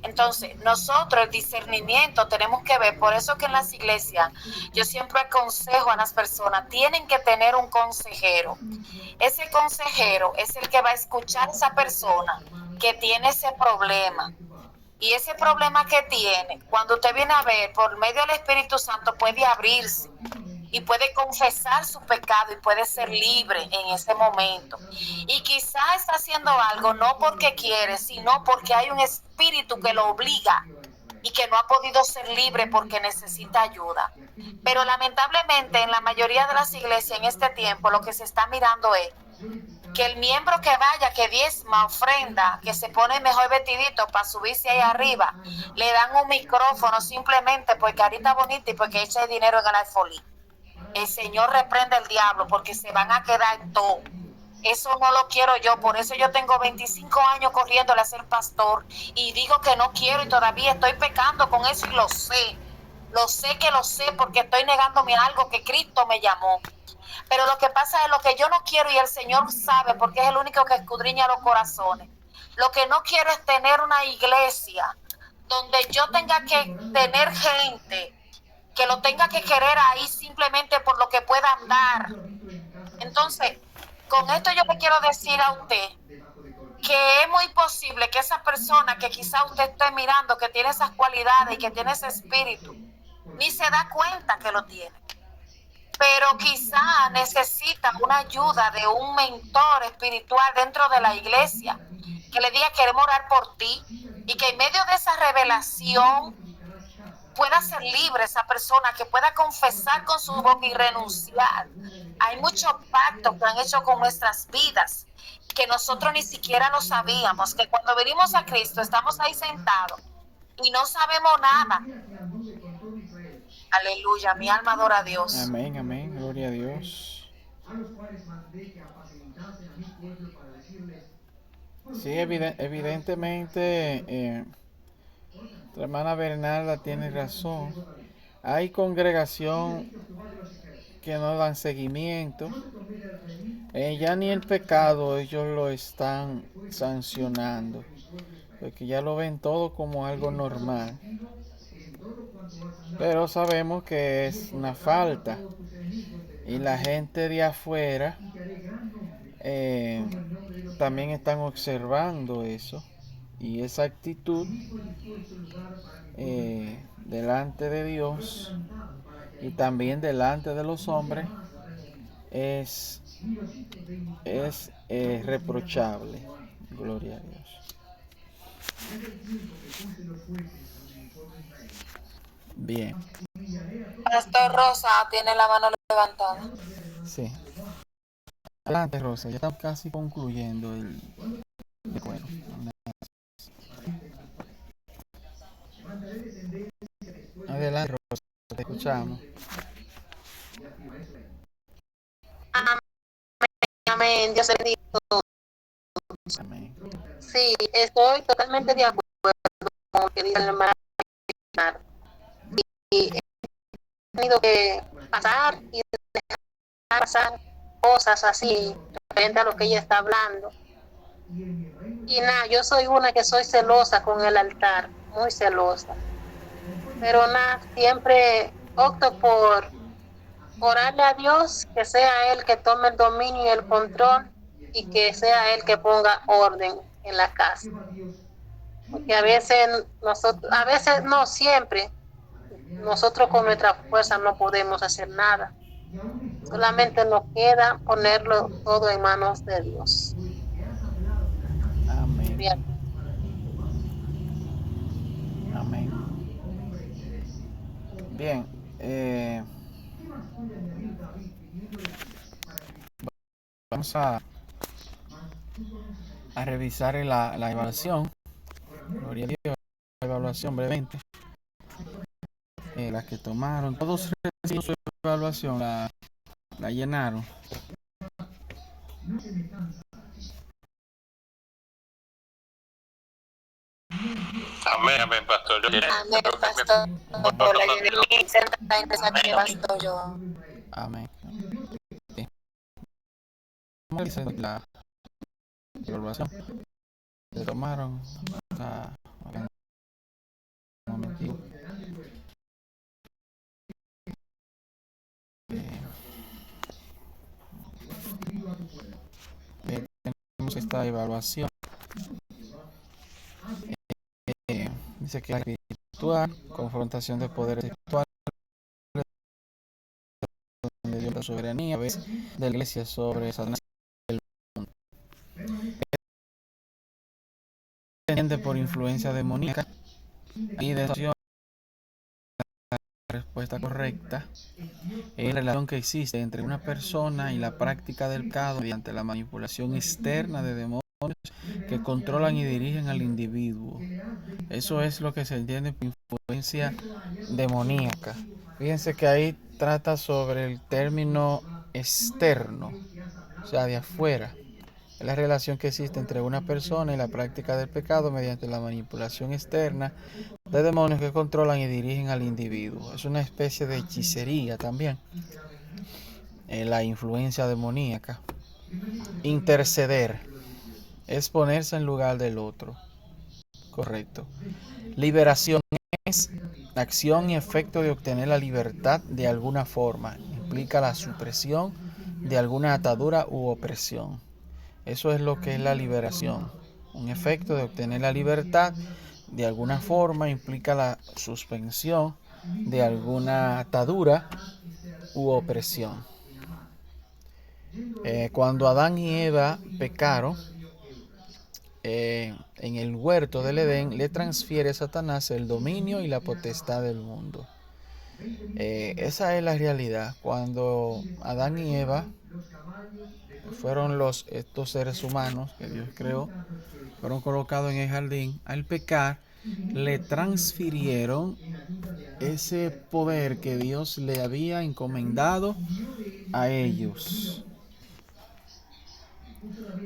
A: Entonces, nosotros el discernimiento tenemos que ver. Por eso que en las iglesias yo siempre aconsejo a las personas, tienen que tener un consejero. Ese consejero es el que va a escuchar a esa persona que tiene ese problema. Y ese problema que tiene, cuando usted viene a ver, por medio del Espíritu Santo puede abrirse y puede confesar su pecado y puede ser libre en ese momento. Y quizá está haciendo algo no porque quiere, sino porque hay un espíritu que lo obliga y que no ha podido ser libre porque necesita ayuda. Pero lamentablemente en la mayoría de las iglesias en este tiempo lo que se está mirando es que el miembro que vaya, que diezma, ofrenda, que se pone mejor vestidito para subirse ahí arriba, le dan un micrófono simplemente porque carita bonita y porque echa dinero en el alfolí. El Señor reprende al diablo, porque se van a quedar en todo. Eso no lo quiero yo. Por eso yo tengo 25 años corriéndole a ser pastor y digo que no quiero, y todavía estoy pecando con eso, y lo sé que lo sé, porque estoy negándome a algo que Cristo me llamó. Pero lo que pasa es lo que yo no quiero, y el Señor sabe, porque es el único que escudriña los corazones. Lo que no quiero es tener una iglesia donde yo tenga que tener gente que lo tenga que querer ahí simplemente por lo que puedan dar. Entonces, con esto yo le quiero decir a usted que es muy posible que esa persona que quizá usted esté mirando, que tiene esas cualidades y que tiene ese espíritu, ni se da cuenta que lo tiene. Pero quizá necesita una ayuda de un mentor espiritual dentro de la iglesia, que le diga: queremos orar por ti, y que en medio de esa revelación pueda ser libre esa persona, que pueda confesar con su boca y renunciar. Hay muchos pactos que han hecho con nuestras vidas que nosotros ni siquiera lo sabíamos, que cuando venimos a Cristo estamos ahí sentados y no sabemos nada. Aleluya, mi alma adora a Dios.
B: Amén, amén, gloria a Dios. Sí, evidentemente, la hermana Bernarda tiene razón. Hay congregación que no dan seguimiento. Ya ni el pecado ellos lo están sancionando, porque ya lo ven todo como algo normal. Pero sabemos que es una falta y la gente de afuera también están observando eso, y esa actitud delante de Dios y también delante de los hombres es reprochable. Gloria a Dios. Bien.
A: Pastor Rosa tiene la mano levantada.
B: Sí. Adelante, Rosa. Ya estamos casi concluyendo el bueno. Adelante, Rosa. Te escuchamos.
E: Amén. Dios bendiga.
B: Amén.
E: Sí, estoy totalmente de acuerdo con lo que dice el hermano. Y he tenido que pasar y dejar pasar cosas así frente a lo que ella está hablando. Y nada, yo soy una que soy celosa con el altar, muy celosa. Pero nada, siempre opto por orarle a Dios, que sea Él que tome el dominio y el control, y que sea Él que ponga orden en la casa. Porque a veces no siempre, nosotros con nuestra fuerza no podemos hacer nada. Solamente nos queda ponerlo todo en manos de Dios.
B: Amén.
E: Bien.
B: Amén. Bien. Vamos a revisar la evaluación. Gloria a Dios. La evaluación brevemente. Las que tomaron. Todos recibieron su evaluación. La llenaron.
D: Amén, amén, pastor.
A: Amén, pastor. Por la pastor yo.
B: Amén. Sí. Vamos a revisar la evaluación. Se tomaron. Un momentito. Tenemos esta evaluación. Dice que la espiritual, confrontación de poderes espirituales, de Dios, la soberanía de la iglesia sobre Satanás y el mundo. Se entiende por influencia demoníaca y de la respuesta correcta es la relación que existe entre una persona y la práctica del pecado mediante la manipulación externa de demonios que controlan y dirigen al individuo. Eso es lo que se entiende por influencia demoníaca. Fíjense que ahí trata sobre el término externo, o sea, de afuera. Es la relación que existe entre una persona y la práctica del pecado mediante la manipulación externa de demonios que controlan y dirigen al individuo. Es una especie de hechicería también. La influencia demoníaca. Interceder es ponerse en lugar del otro. Correcto. Liberación es acción y efecto de obtener la libertad de alguna forma. Implica la supresión de alguna atadura u opresión. Eso es lo que es la liberación. Un efecto de obtener la libertad de alguna forma implica la suspensión de alguna atadura u opresión. Cuando Adán y Eva pecaron en el huerto del Edén, le transfiere a Satanás el dominio y la potestad del mundo. Esa es la realidad. Cuando Adán y Eva fueron estos seres humanos que Dios creó, fueron colocados en el jardín, al pecar le transfirieron ese poder que Dios le había encomendado a ellos.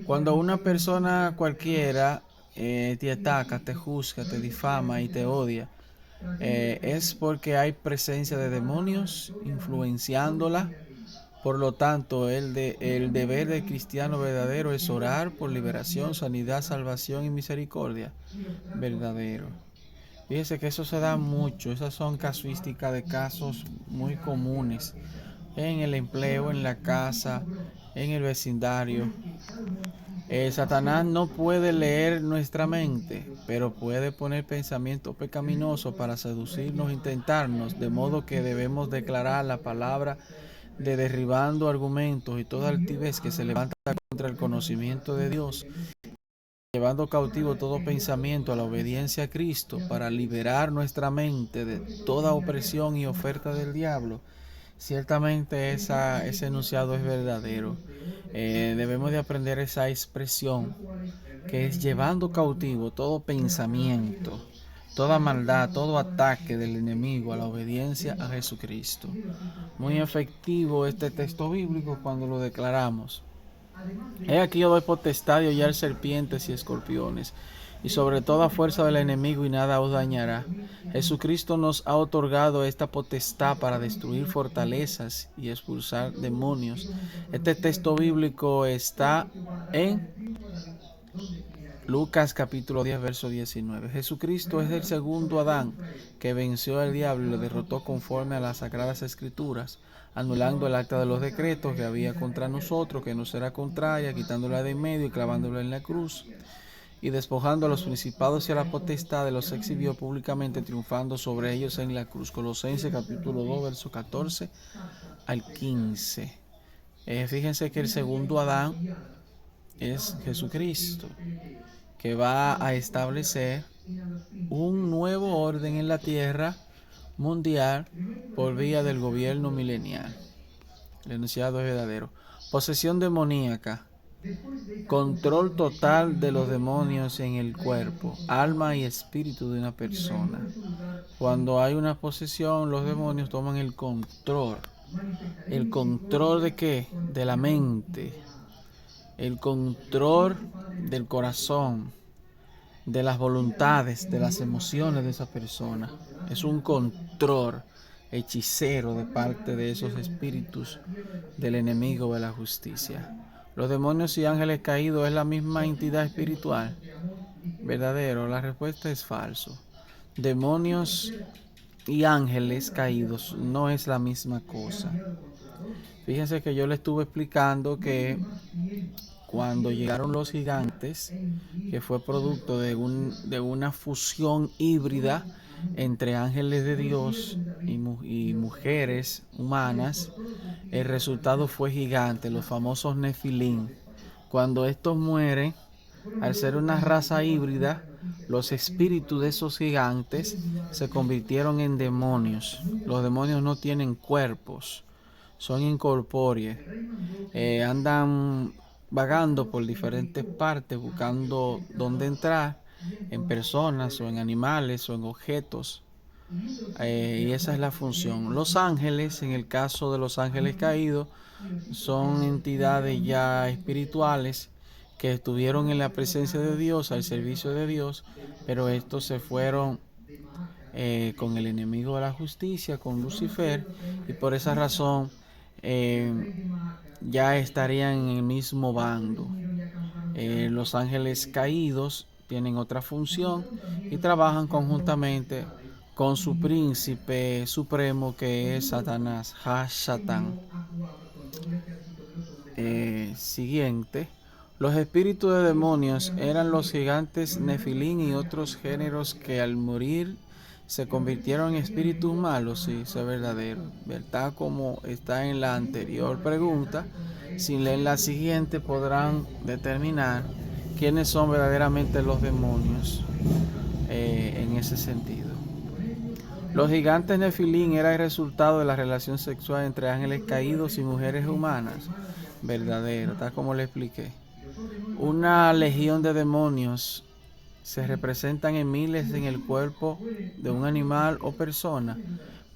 B: Cuando una persona cualquiera te ataca, te juzga, te difama y te odia, es porque hay presencia de demonios influenciándola Por lo tanto, el deber del cristiano verdadero es orar por liberación, sanidad, salvación y misericordia. Verdadero. Fíjese que eso se da mucho. Esas son casuísticas de casos muy comunes en el empleo, en la casa, en el vecindario. Satanás no puede leer nuestra mente, pero puede poner pensamientos pecaminosos para seducirnos, intentarnos, de modo que debemos declarar la palabra de derribando argumentos y toda altivez que se levanta contra el conocimiento de Dios, llevando cautivo todo pensamiento a la obediencia a Cristo para liberar nuestra mente de toda opresión y oferta del diablo. Ciertamente ese enunciado es verdadero. Debemos de aprender esa expresión que es llevando cautivo todo pensamiento, toda maldad, todo ataque del enemigo a la obediencia a Jesucristo. Muy efectivo este texto bíblico cuando lo declaramos. He aquí yo doy potestad de hollar serpientes y escorpiones, y sobre toda fuerza del enemigo, y nada os dañará. Jesucristo nos ha otorgado esta potestad para destruir fortalezas y expulsar demonios. Este texto bíblico está en Lucas capítulo 10, verso 19. Jesucristo es el segundo Adán que venció al diablo y le derrotó conforme a las sagradas escrituras, anulando el acta de los decretos que había contra nosotros, que nos era contraria, quitándola de en medio y clavándola en la cruz, y despojando a los principados y a la potestad, los exhibió públicamente, triunfando sobre ellos en la cruz. Colosenses capítulo 2, verso 14 al 15. Fíjense que el segundo Adán es Jesucristo, que va a establecer un nuevo orden en la tierra mundial por vía del gobierno milenial. El enunciado es verdadero. Posesión demoníaca. Control total de los demonios en el cuerpo, alma y espíritu de una persona. Cuando hay una posesión, los demonios toman el control. ¿El control de qué? De la mente. El control del corazón, de las voluntades, de las emociones de esa persona. Es un control hechicero de parte de esos espíritus del enemigo de la justicia. Los demonios y ángeles caídos es la misma entidad espiritual. ¿Verdadero? La respuesta es falso. Demonios y ángeles caídos no es la misma cosa. Fíjense que yo le estuve explicando que cuando llegaron los gigantes, que fue producto de una fusión híbrida entre ángeles de Dios y mujeres humanas, el resultado fue gigante, los famosos Nefilim. Cuando estos mueren, al ser una raza híbrida, los espíritus de esos gigantes se convirtieron en demonios. Los demonios no tienen cuerpos, son incorpóreos, andan vagando por diferentes partes buscando dónde entrar, en personas o en animales o en objetos, y esa es la función. Los ángeles, en el caso de los ángeles caídos, son entidades ya espirituales que estuvieron en la presencia de Dios, al servicio de Dios, pero estos se fueron con el enemigo de la justicia, con Lucifer, y por esa razón ya estarían en el mismo bando. Los ángeles caídos tienen otra función y trabajan conjuntamente con su príncipe supremo, que es Satanás, Hashatán. Siguiente. Los espíritus de demonios eran los gigantes Nefilim y otros géneros que al morir se convirtieron en espíritus malos. Sí, eso es verdadero. ¿Verdad? Como está en la anterior pregunta, si leen la siguiente podrán determinar quiénes son verdaderamente los demonios en ese sentido. Los gigantes Nefilim era el resultado de la relación sexual entre ángeles caídos y mujeres humanas. Verdadero, tal como le expliqué. Una legión de demonios se representan en miles en el cuerpo de un animal o persona.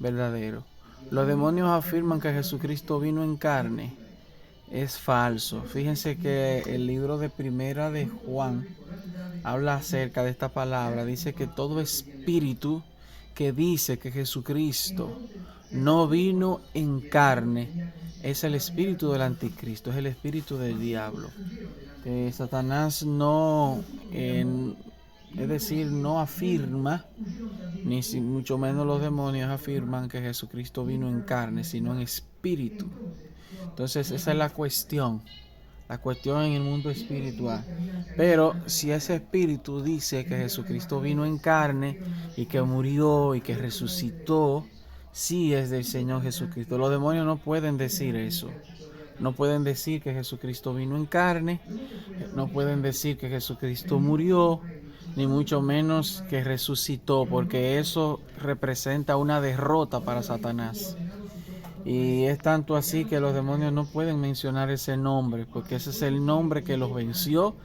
B: Verdadero. Los demonios afirman que Jesucristo vino en carne. Es falso. Fíjense que el libro de Primera de Juan habla acerca de esta palabra. Dice que todo espíritu que dice que Jesucristo no vino en carne es el espíritu del anticristo, es el espíritu del diablo. Satanás no, es decir, no afirma, ni mucho menos los demonios afirman que Jesucristo vino en carne, sino en espíritu. Entonces esa es la cuestión en el mundo espiritual. Pero si ese espíritu dice que Jesucristo vino en carne y que murió y que resucitó, sí es del Señor Jesucristo. Los demonios no pueden decir eso. No pueden decir que Jesucristo vino en carne, no pueden decir que Jesucristo murió, ni mucho menos que resucitó, porque eso representa una derrota para Satanás. Y es tanto así que los demonios no pueden mencionar ese nombre, porque ese es el nombre que los venció,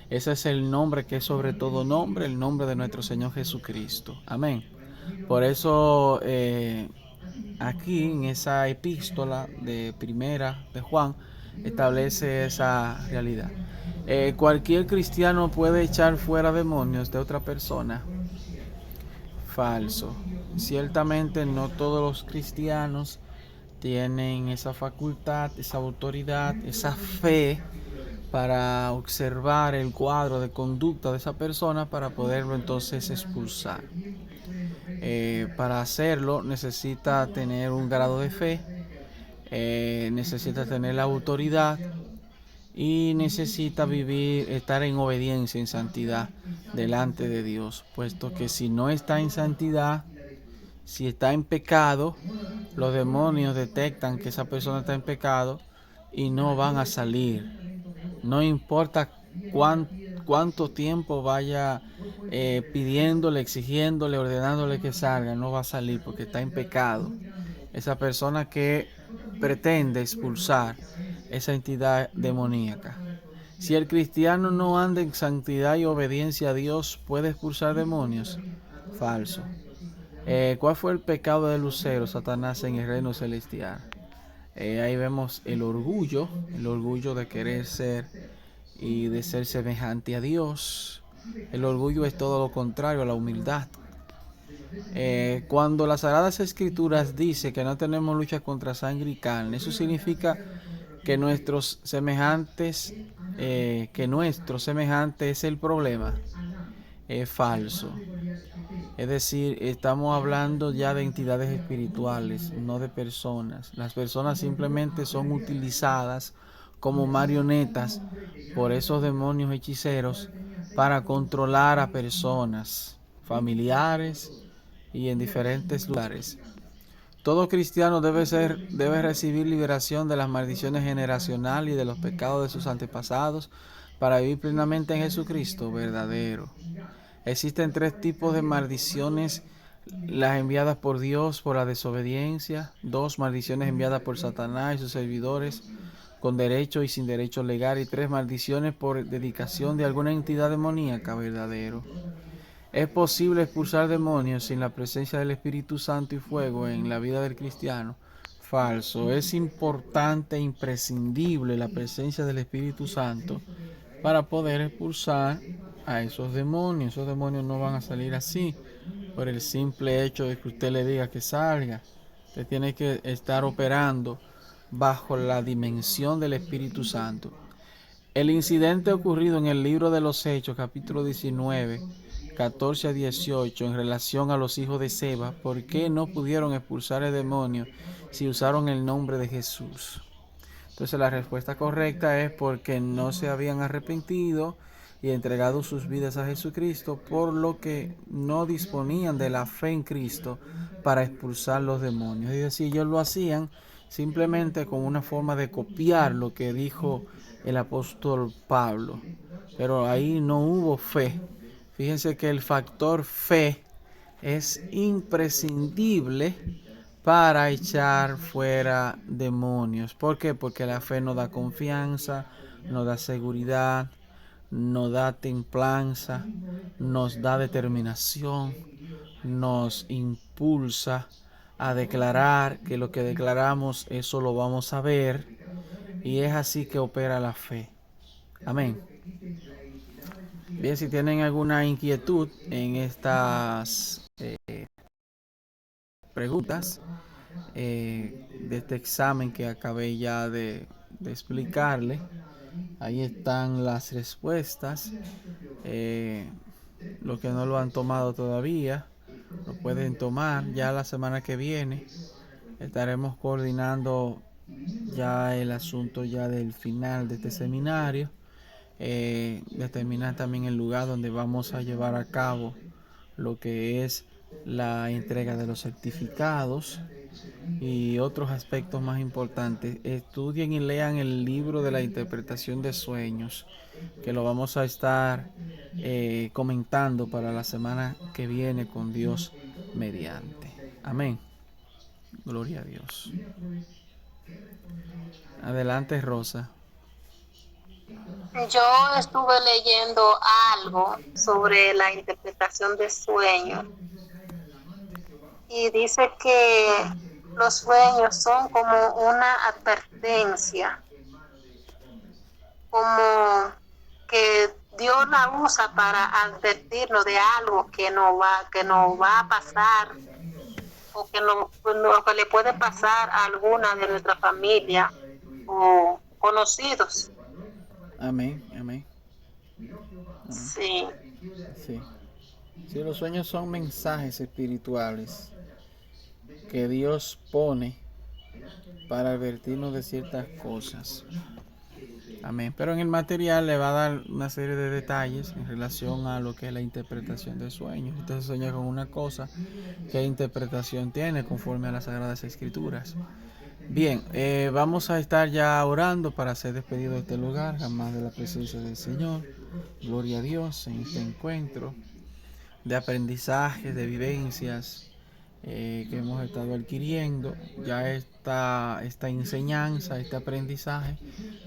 B: ese es el nombre que es sobre todo nombre, el nombre de nuestro Señor Jesucristo. Amén. Por eso aquí en esa epístola de primera de Juan establece esa realidad. Cualquier cristiano puede echar fuera demonios de otra persona. Falso. Ciertamente no todos los cristianos tienen esa facultad, esa autoridad, esa fe para observar el cuadro de conducta de esa persona para poderlo entonces expulsar. Para hacerlo necesita tener un grado de fe, necesita tener la autoridad y necesita estar en obediencia, en santidad delante de Dios, puesto que si no está en santidad, si está en pecado, los demonios detectan que esa persona está en pecado y no van a salir. No importa cuánto tiempo vaya pidiéndole, exigiéndole, ordenándole que salga, no va a salir porque está en pecado. Esa persona que pretende expulsar esa entidad demoníaca. Si el cristiano no anda en santidad y obediencia a Dios, ¿puede expulsar demonios? Falso. ¿Cuál fue el pecado de Lucero, Satanás, en el reino celestial? Ahí vemos el orgullo de querer ser y de ser semejante a Dios. El orgullo es todo lo contrario a la humildad. Cuando las Sagradas Escrituras dice que no tenemos lucha contra sangre y carne, eso significa que nuestro semejante es el problema. Es falso. Es decir, estamos hablando ya de entidades espirituales, no de personas. Las personas simplemente son utilizadas como marionetas por esos demonios hechiceros para controlar a personas, familiares y en diferentes lugares. Todo cristiano debe recibir liberación de las maldiciones generacionales y de los pecados de sus antepasados para vivir plenamente en Jesucristo verdadero. Existen 3 tipos de maldiciones: las enviadas por Dios por la desobediencia, 2 maldiciones enviadas por Satanás y sus servidores con derecho y sin derecho legal, y 3 maldiciones por dedicación de alguna entidad demoníaca verdadero. ¿Es posible expulsar demonios sin la presencia del Espíritu Santo y fuego en la vida del cristiano? Falso. Es importante e imprescindible la presencia del Espíritu Santo para poder expulsar a esos demonios. Esos demonios no van a salir así por el simple hecho de que usted le diga que salga. Usted tiene que estar operando bajo la dimensión del Espíritu Santo. El incidente ocurrido en el libro de los Hechos, capítulo 19, 14 a 18, en relación a los hijos de Seba, ¿por qué no pudieron expulsar el demonio si usaron el nombre de Jesús? Entonces la respuesta correcta es porque no se habían arrepentido y entregado sus vidas a Jesucristo, por lo que no disponían de la fe en Cristo para expulsar los demonios. Es decir, ellos lo hacían simplemente como una forma de copiar lo que dijo el apóstol Pablo, pero ahí no hubo fe. Fíjense que el factor fe es imprescindible para echar fuera demonios. ¿Por qué? Porque la fe nos da confianza, nos da seguridad, nos da templanza, nos da determinación, nos impulsa a declarar que lo que declaramos, eso lo vamos a ver, y es así que opera la fe. Amén. Bien, si tienen alguna inquietud en estas preguntas de este examen que acabé ya de explicarle. Ahí están las respuestas. Los que no lo han tomado todavía, lo pueden tomar. Ya la semana que viene estaremos coordinando ya el asunto ya del final de este seminario. Determinar también el lugar donde vamos a llevar a cabo lo que es la entrega de los certificados y otros aspectos más importantes. Estudien y lean el libro de la interpretación de sueños, que lo vamos a estar comentando para la semana que viene con Dios mediante. Amén. Gloria a Dios. Adelante, Rosa.
E: Yo estuve leyendo algo sobre la interpretación de sueños y dice que los sueños son como una advertencia, como que Dios la usa para advertirnos de algo que nos va a pasar o que le puede pasar a alguna de nuestra familia o conocidos.
B: Amén, amén.
E: Sí.
B: Sí. Sí, los sueños son mensajes espirituales que Dios pone para advertirnos de ciertas cosas. Amén. Pero en el material le va a dar una serie de detalles en relación a lo que es la interpretación de sueños. Usted sueña con una cosa, ¿qué interpretación tiene conforme a las Sagradas Escrituras? Bien, vamos a estar ya orando para ser despedido de este lugar, jamás de la presencia del Señor. Gloria a Dios en este encuentro de aprendizaje, de vivencias que hemos estado adquiriendo. Ya esta enseñanza, este aprendizaje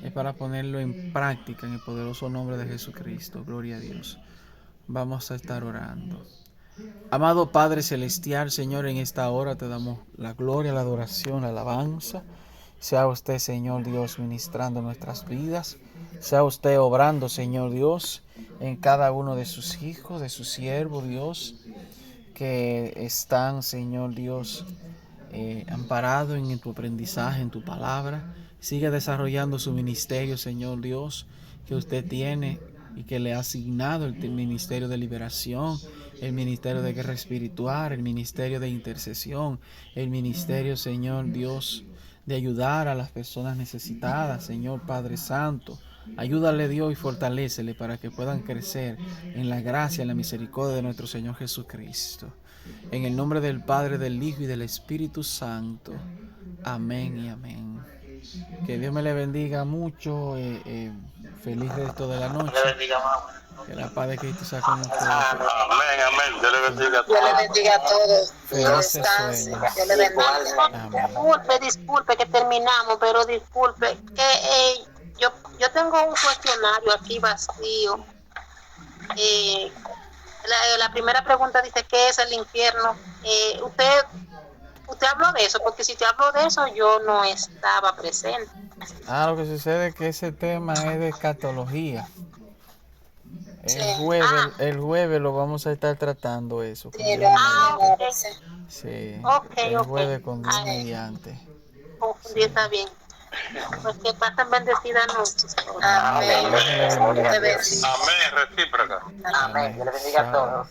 B: es para ponerlo en práctica en el poderoso nombre de Jesucristo. Gloria a Dios. Vamos a estar orando. Amado Padre Celestial, Señor, en esta hora te damos la gloria, la adoración, la alabanza. Sea usted, Señor Dios, ministrando nuestras vidas. Sea usted obrando, Señor Dios, en cada uno de sus hijos, de sus siervos, Dios, que están, Señor Dios, amparados en tu aprendizaje, en tu palabra. Sigue desarrollando su ministerio, Señor Dios, que usted tiene y que le ha asignado el ministerio de liberación, el ministerio de guerra espiritual, el ministerio de intercesión, el ministerio, Señor Dios, de ayudar a las personas necesitadas, Señor Padre Santo. Ayúdale, Dios, y fortalécele para que puedan crecer en la gracia y la misericordia de nuestro Señor Jesucristo. En el nombre del Padre, del Hijo y del Espíritu Santo. Amén y amén. Que Dios me le bendiga mucho. Feliz resto de la noche. Que la paz de Cristo sea con ustedes.
D: Amén, amén. Dios le bendiga a
A: Dios le
D: todos.
A: bendiga a todos.
B: Felices
A: Descansen.
B: sueños.
A: Dios le bendiga.
B: Amén.
E: Disculpe que terminamos, pero disculpe que yo tengo un cuestionario aquí vacío. La primera pregunta dice, ¿qué es el infierno? Usted habló de eso, porque si te habló de eso, yo no estaba presente.
B: Lo que sucede es que ese tema es de escatología.
A: Sí.
B: El jueves lo vamos a estar tratando eso.
A: Sí, lo
E: Okay.
B: Sí,
E: Okay,
B: el jueves
E: okay.
B: con Dios mediante.
E: Confundí, está bien. Pues que pasen bendecidas noches.
A: Amén.
B: Amén.
A: Dios te bendiga.
D: Amén, recíproca.
A: Amén. Dios le bendiga a todos.